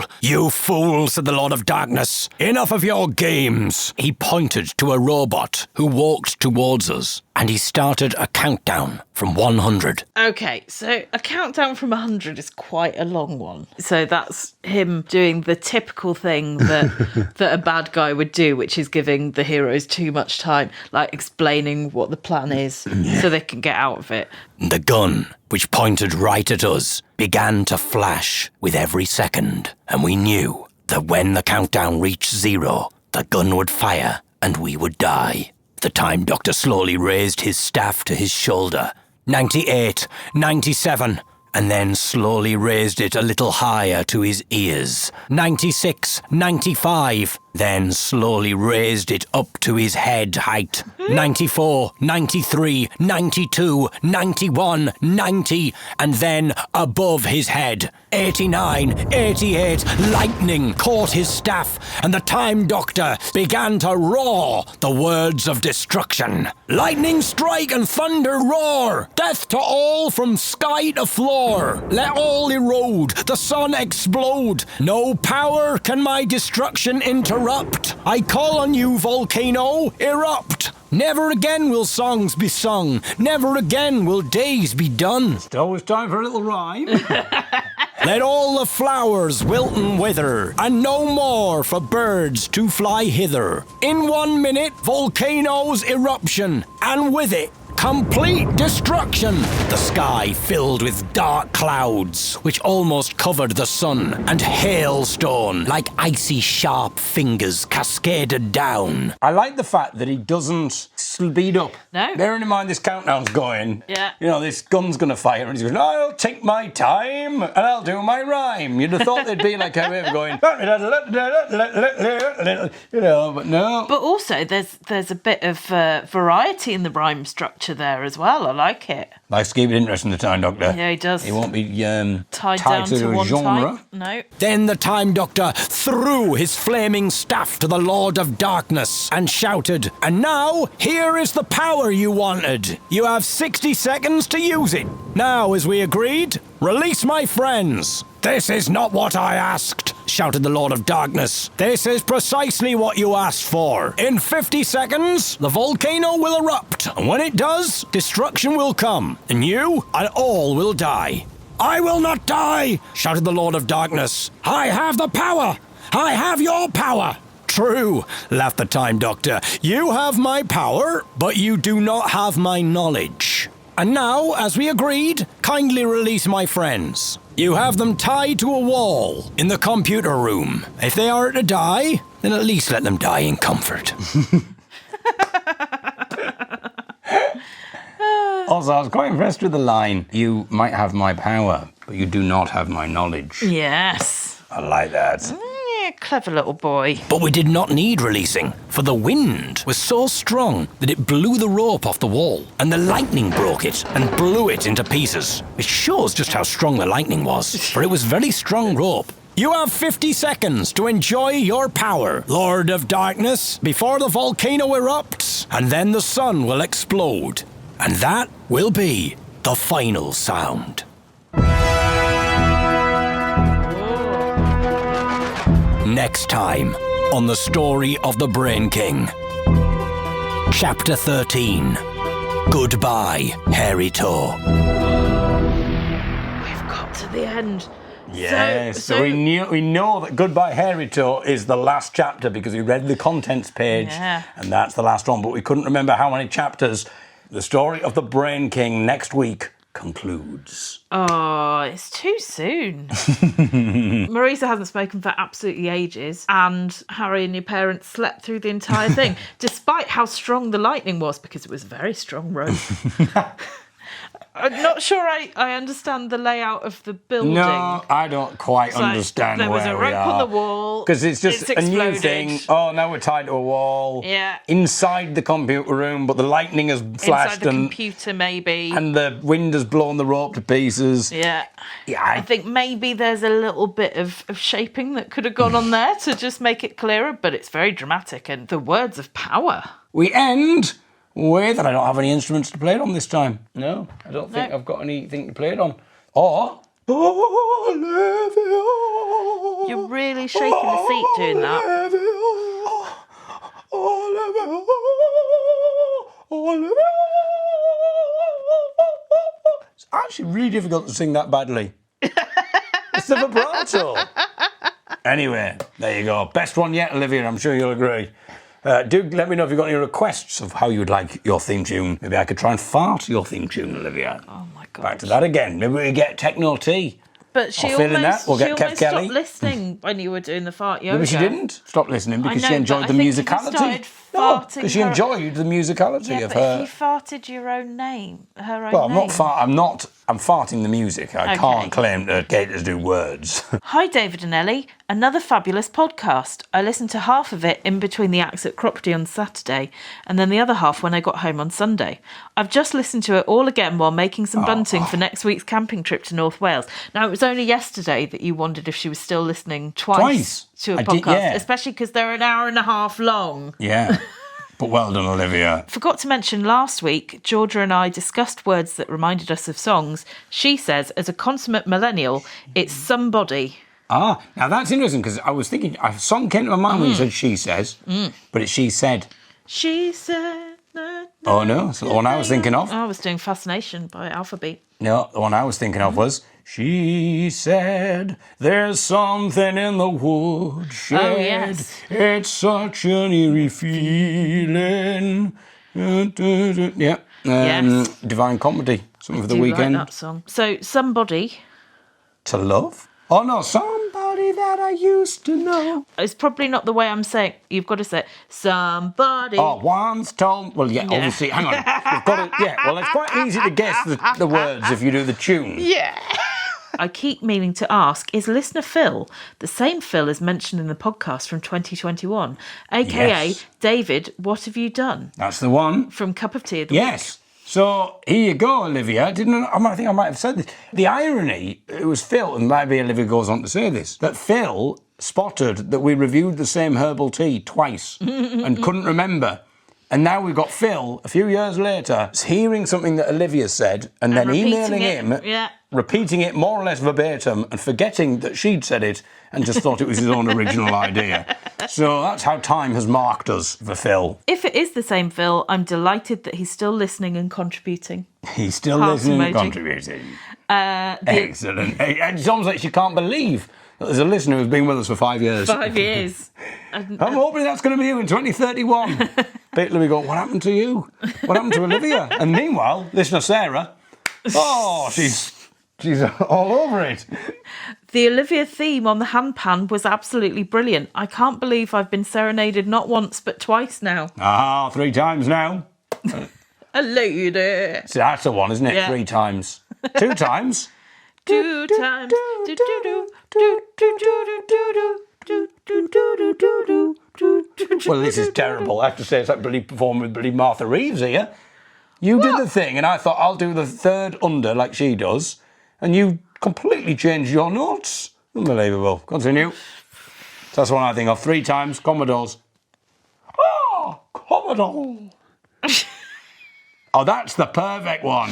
said the Lord of Darkness. "Enough of your games." He pointed to a robot who walked towards us, and he started a countdown from 100. Okay, so a countdown from 100 is quite a long one. So that's him doing the typical thing that a bad guy would do, which is giving the heroes too much time, like explaining what the plan is so they can get out of it. The gun, which pointed right at us, began to flash with every second, and we knew that when the countdown reached 0, the gun would fire and we would die. The Time Doctor slowly raised his staff to his shoulder. 98, 97, and then slowly raised it a little higher to his ears. 96, 95, then slowly raised it up to his head height. 94, 93, 92, 91, 90, and then above his head. 89, 88, lightning caught his staff, and the Time Doctor began to roar the words of destruction. Lightning strike and thunder roar! Death to all from sky to floor! Let all erode, the sun explode! No power can my destruction interrupt! I call on you, volcano, erupt! Never again will songs be sung, never again will days be done. It's always time for a little rhyme. Let all the flowers wilt and wither, and no more for birds to fly hither. In 1 minute, volcanoes eruption, and with it, complete destruction. The sky filled with dark clouds, which almost covered the sun, and hailstone, like icy sharp fingers, cascaded down. I like the fact that he doesn't speed up. No. Bearing in mind this countdown's going. Yeah. You know, this gun's going to fire, and he's going, I'll take my time, and I'll do my rhyme. You'd have thought they'd be like a way of going, you know, but no. But also, there's a bit of variety in the rhyme structure there as well. I like it. Likes to keep it interesting, the Time Doctor. Yeah, he does. He won't be tied down to to a one genre. type. No. Then the Time Doctor threw his flaming staff to the Lord of Darkness and shouted, and now, here is the power you wanted. You have 60 seconds to use it. Now, as we agreed, release my friends. This is not what I asked, shouted the Lord of Darkness. This is precisely what you asked for. In 50 seconds, the volcano will erupt, and when it does, destruction will come, and you and all will die. I will not die, shouted the Lord of Darkness. I have the power. I have your power. True, laughed the Time Doctor. You have my power, but you do not have my knowledge. And now, as we agreed, kindly release my friends. You have them tied to a wall in the computer room. If they are to die, then at least let them die in comfort. Also, I was quite impressed with the line, you might have my power, but you do not have my knowledge. Yes. I like that. Yeah, clever little boy. But we did not need releasing, for the wind was so strong that it blew the rope off the wall, and the lightning broke it and blew it into pieces, which shows just how strong the lightning was, for it was very strong rope. You have 50 seconds to enjoy your power, Lord of Darkness, before the volcano erupts, and then the sun will explode. And that will be the final sound. Next time on the story of the Brain King. Chapter 13. Goodbye, Hairy Toe. We've got to the end. Yes, so we know that Goodbye Hairy Toe is the last chapter because we read the contents page, and that's the last one, but we couldn't remember how many chapters. The story of the Brain King next week concludes. Oh, it's too soon. Marisa hasn't spoken for absolutely ages, and Harry and your parents slept through the entire thing, despite how strong the lightning was, because it was very strong rope. I'm not sure I understand the layout of the building. No, I don't quite understand where we are. There was a rope on the wall. Because it's just a new thing. Oh, now we're tied to a wall. Yeah. Inside the computer room, but the lightning has flashed. Inside the computer, maybe. And the wind has blown the rope to pieces. Yeah. Yeah. I think maybe there's a little bit of shaping that could have gone on there to just make it clearer, but it's very dramatic. And the words of power. We end with, and I don't have any instruments to play it on this time. No, I don't think I've got anything to play it on. Or Olivia. You're really shaking the seat doing that. Olivia. It's actually really difficult to sing that badly. It's the vibrato. Anyway, there you go. Best one yet, Olivia. I'm sure you'll agree. Do let me know if you've got any requests of how you would like your theme tune. Maybe I could try and fart your theme tune, Olivia. Oh my God. Back to that again. Maybe we get Techno Tea. But she I'll fill in that. almost, We'll she get Kev almost Kelly. stopped listening when you were doing the fart yoga. Maybe she didn't stop listening because I she know, enjoyed but the I think if you musicality. started No, farting because she her- enjoyed the musicality Yeah, of but her. if you farted your own name, her own Well, I'm name. I'm farting the music. I Okay. can't claim that gators do words. Hi, David and Ellie. Another fabulous podcast. I listened to half of it in between the acts at Cropty on Saturday, and then the other half when I got home on Sunday. I've just listened to it all again while making some bunting for next week's camping trip to North Wales. Now, it was only yesterday that you wondered if she was still listening twice to a I podcast, did, yeah. especially because they're an hour and a half long. Yeah. But well done, Olivia. Forgot to mention last week, Georgia and I discussed words that reminded us of songs. She says, as a consummate millennial, it's somebody. Ah, now that's interesting because I was thinking, a song came to my mind when you said she says, but it's she said. She said... Oh no, that's the one I was thinking of. I was doing Fascination by Alphabet. No, the one I was thinking of was, she said, there's something in the woodshed. Oh, yes. It's such an eerie feeling. Yeah. Yes. Divine Comedy, something for the Do weekend. like that song. So, Somebody To love? Oh no, somebody that I used to know. it's probably not the way I'm saying. You've got to say somebody. Oh, once told. Well, yeah, Yeah. obviously. Hang on. You've got to. Yeah. Well, it's quite easy to guess the words if you do the tune. Yeah. I keep meaning to ask, is listener Phil the same Phil as mentioned in the podcast from 2021? AKA, Yes. David, what have you done? That's the one. From Cup of Tea of the Yes. So here you go, Olivia. I think I might have said this. The irony, it was Phil, and maybe Olivia goes on to say this, that Phil spotted that we reviewed the same herbal tea twice and couldn't remember. And now we've got Phil, a few years later, hearing something that Olivia said and then repeating emailing it, him, yeah. repeating it more or less verbatim and forgetting that she'd said it and just thought it was his own original idea. So that's how time has marked us for Phil. If it is the same Phil, I'm delighted that he's still listening and contributing. He's still Heart listening and emoji. contributing. Excellent. It's almost like she can't believe that there's a listener who's been with us for 5 years. 5 years. I'm hoping that's going to be you in 2031. Bit we go, what happened to you? What happened to Olivia? And meanwhile, listener Sarah, she's all over it. The Olivia theme on the handpan was absolutely brilliant. I can't believe I've been serenaded not once but twice now. 3 times now. A lady. See, that's the one, isn't it? Yeah. 3 times. 2 times. 2 times. Do, do, do, do, do, do, do, do, do, do, do, do, do, do. Well, this is terrible. I have to say, it's like bloody performing with bloody Martha Reeves here. You did the thing, and I thought I'll do the third under like she does, and you completely changed your notes. Unbelievable. Continue. That's one I think of. 3 times. Commodores. Oh, Commodore. Oh, that's the perfect one.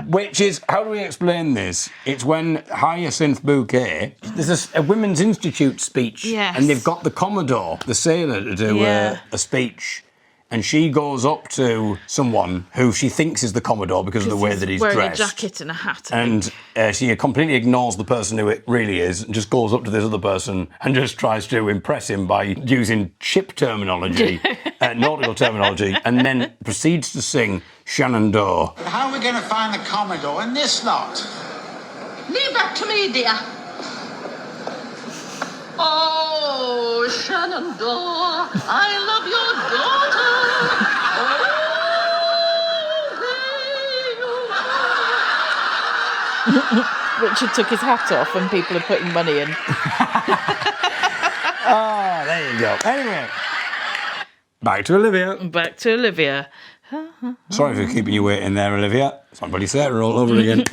Which is, how do we explain this? It's when Hyacinth Bouquet, there's a Women's Institute speech, Yes. and they've got the Commodore, the sailor, to do Yeah. a speech. And she goes up to someone who she thinks is the Commodore because of the way that he's wearing dressed. a jacket and a hat. And she completely ignores the person who it really is and just goes up to this other person and just tries to impress him by using ship terminology, nautical terminology, and then proceeds to sing Shenandoah. How are we going to find the Commodore in this lot? Leave that to me, dear. Oh, Shenandoah, I love your daughter. Oh, Richard took his hat off and people are putting money in. Ah, there you go. Anyway, back to Olivia. Back to Olivia. Sorry for keeping you waiting there, Olivia. Somebody Sarah all over again.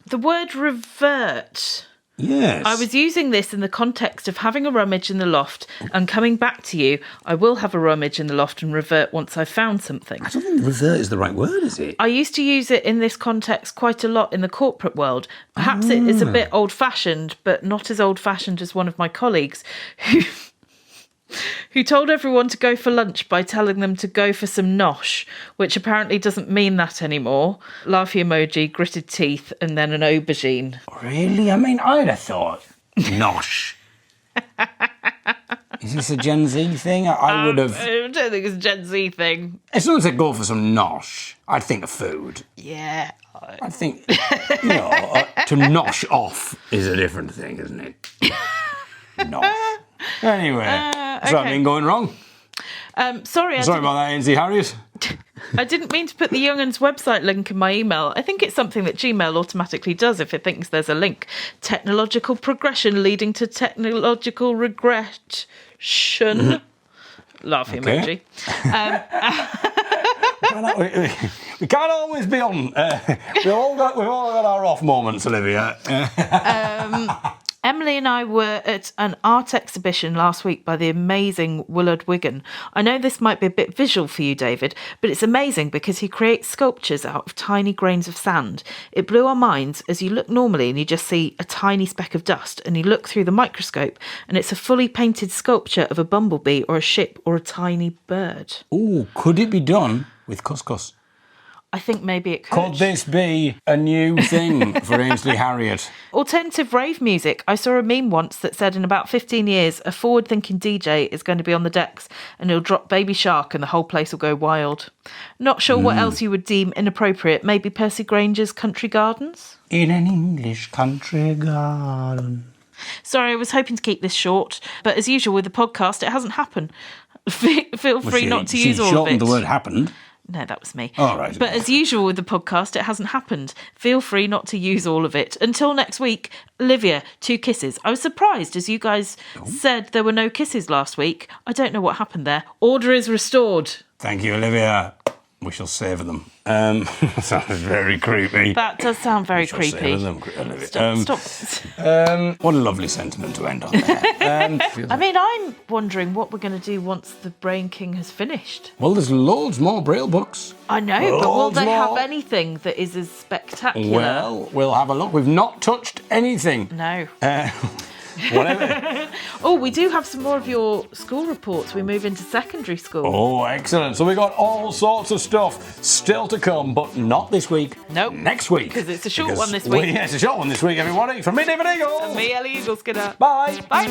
The word revert. Yes. I was using this in the context of having a rummage in the loft and coming back to you. I will have a rummage in the loft and revert once I've found something. I don't think revert is the right word, is it? I used to use it in this context quite a lot in the corporate world. Perhaps it is a bit old-fashioned, but not as old-fashioned as one of my colleagues who told everyone to go for lunch by telling them to go for some nosh, which apparently doesn't mean that anymore. Laughy emoji, gritted teeth, and then an aubergine. Really? I mean, I'd have thought Nosh. Is this a Gen Z thing? I would have... I don't think it's a Gen Z thing. If someone said go for some nosh, I'd think of food. Yeah. I think, to nosh off is a different thing, isn't it? Nosh. Anyway, has that been going wrong? Sorry about that, Ainsley Harriott. I didn't mean to put the Young Uns website link in my email. I think it's something that Gmail automatically does if it thinks there's a link. Technological progression leading to technological regression. Laugh emoji. We can't always be on. We've all got our off moments, Olivia. Emily and I were at an art exhibition last week by the amazing Willard Wigan. I know this might be a bit visual for you, David, but it's amazing because he creates sculptures out of tiny grains of sand. It blew our minds as you look normally and you just see a tiny speck of dust, and you look through the microscope and it's a fully painted sculpture of a bumblebee or a ship or a tiny bird. Oh, could it be done with couscous? I think maybe it could. Could this be a new thing for Ainsley Harriott? Alternative rave music. I saw a meme once that said in about 15 years, a forward-thinking DJ is going to be on the decks and he'll drop Baby Shark and the whole place will go wild. Not sure what else you would deem inappropriate. Maybe Percy Granger's Country Gardens? In an English country garden. Sorry, I was hoping to keep this short, but as usual with the podcast, it hasn't happened. Feel free not to use all of it. She shortened the word happened. No, that was me. All right. But as usual with the podcast, it hasn't happened. Feel free not to use all of it. Until next week, Olivia, 2 kisses. I was surprised as you guys said there were no kisses last week. I don't know what happened there. Order is restored. Thank you, Olivia. We shall savour them. Sounds very creepy. That does sound very creepy. Them, Stop. What a lovely sentiment to end on there. I mean, I'm wondering what we're going to do once the Brain King has finished. Well, there's loads more Braille books. I know, but will Loads they have more. anything that is as spectacular? Well, we'll have a look. We've not touched anything. No. Whatever. Oh, we do have some more of your school reports. We move into secondary school. Oh, excellent. So we got all sorts of stuff still to come, but not this week. Nope. Next week. Because it's a short one this week. Yeah, it's a short one this week, everybody. From me, David Eagle. And me, Ellie Eagle Skinner. Bye. Bye.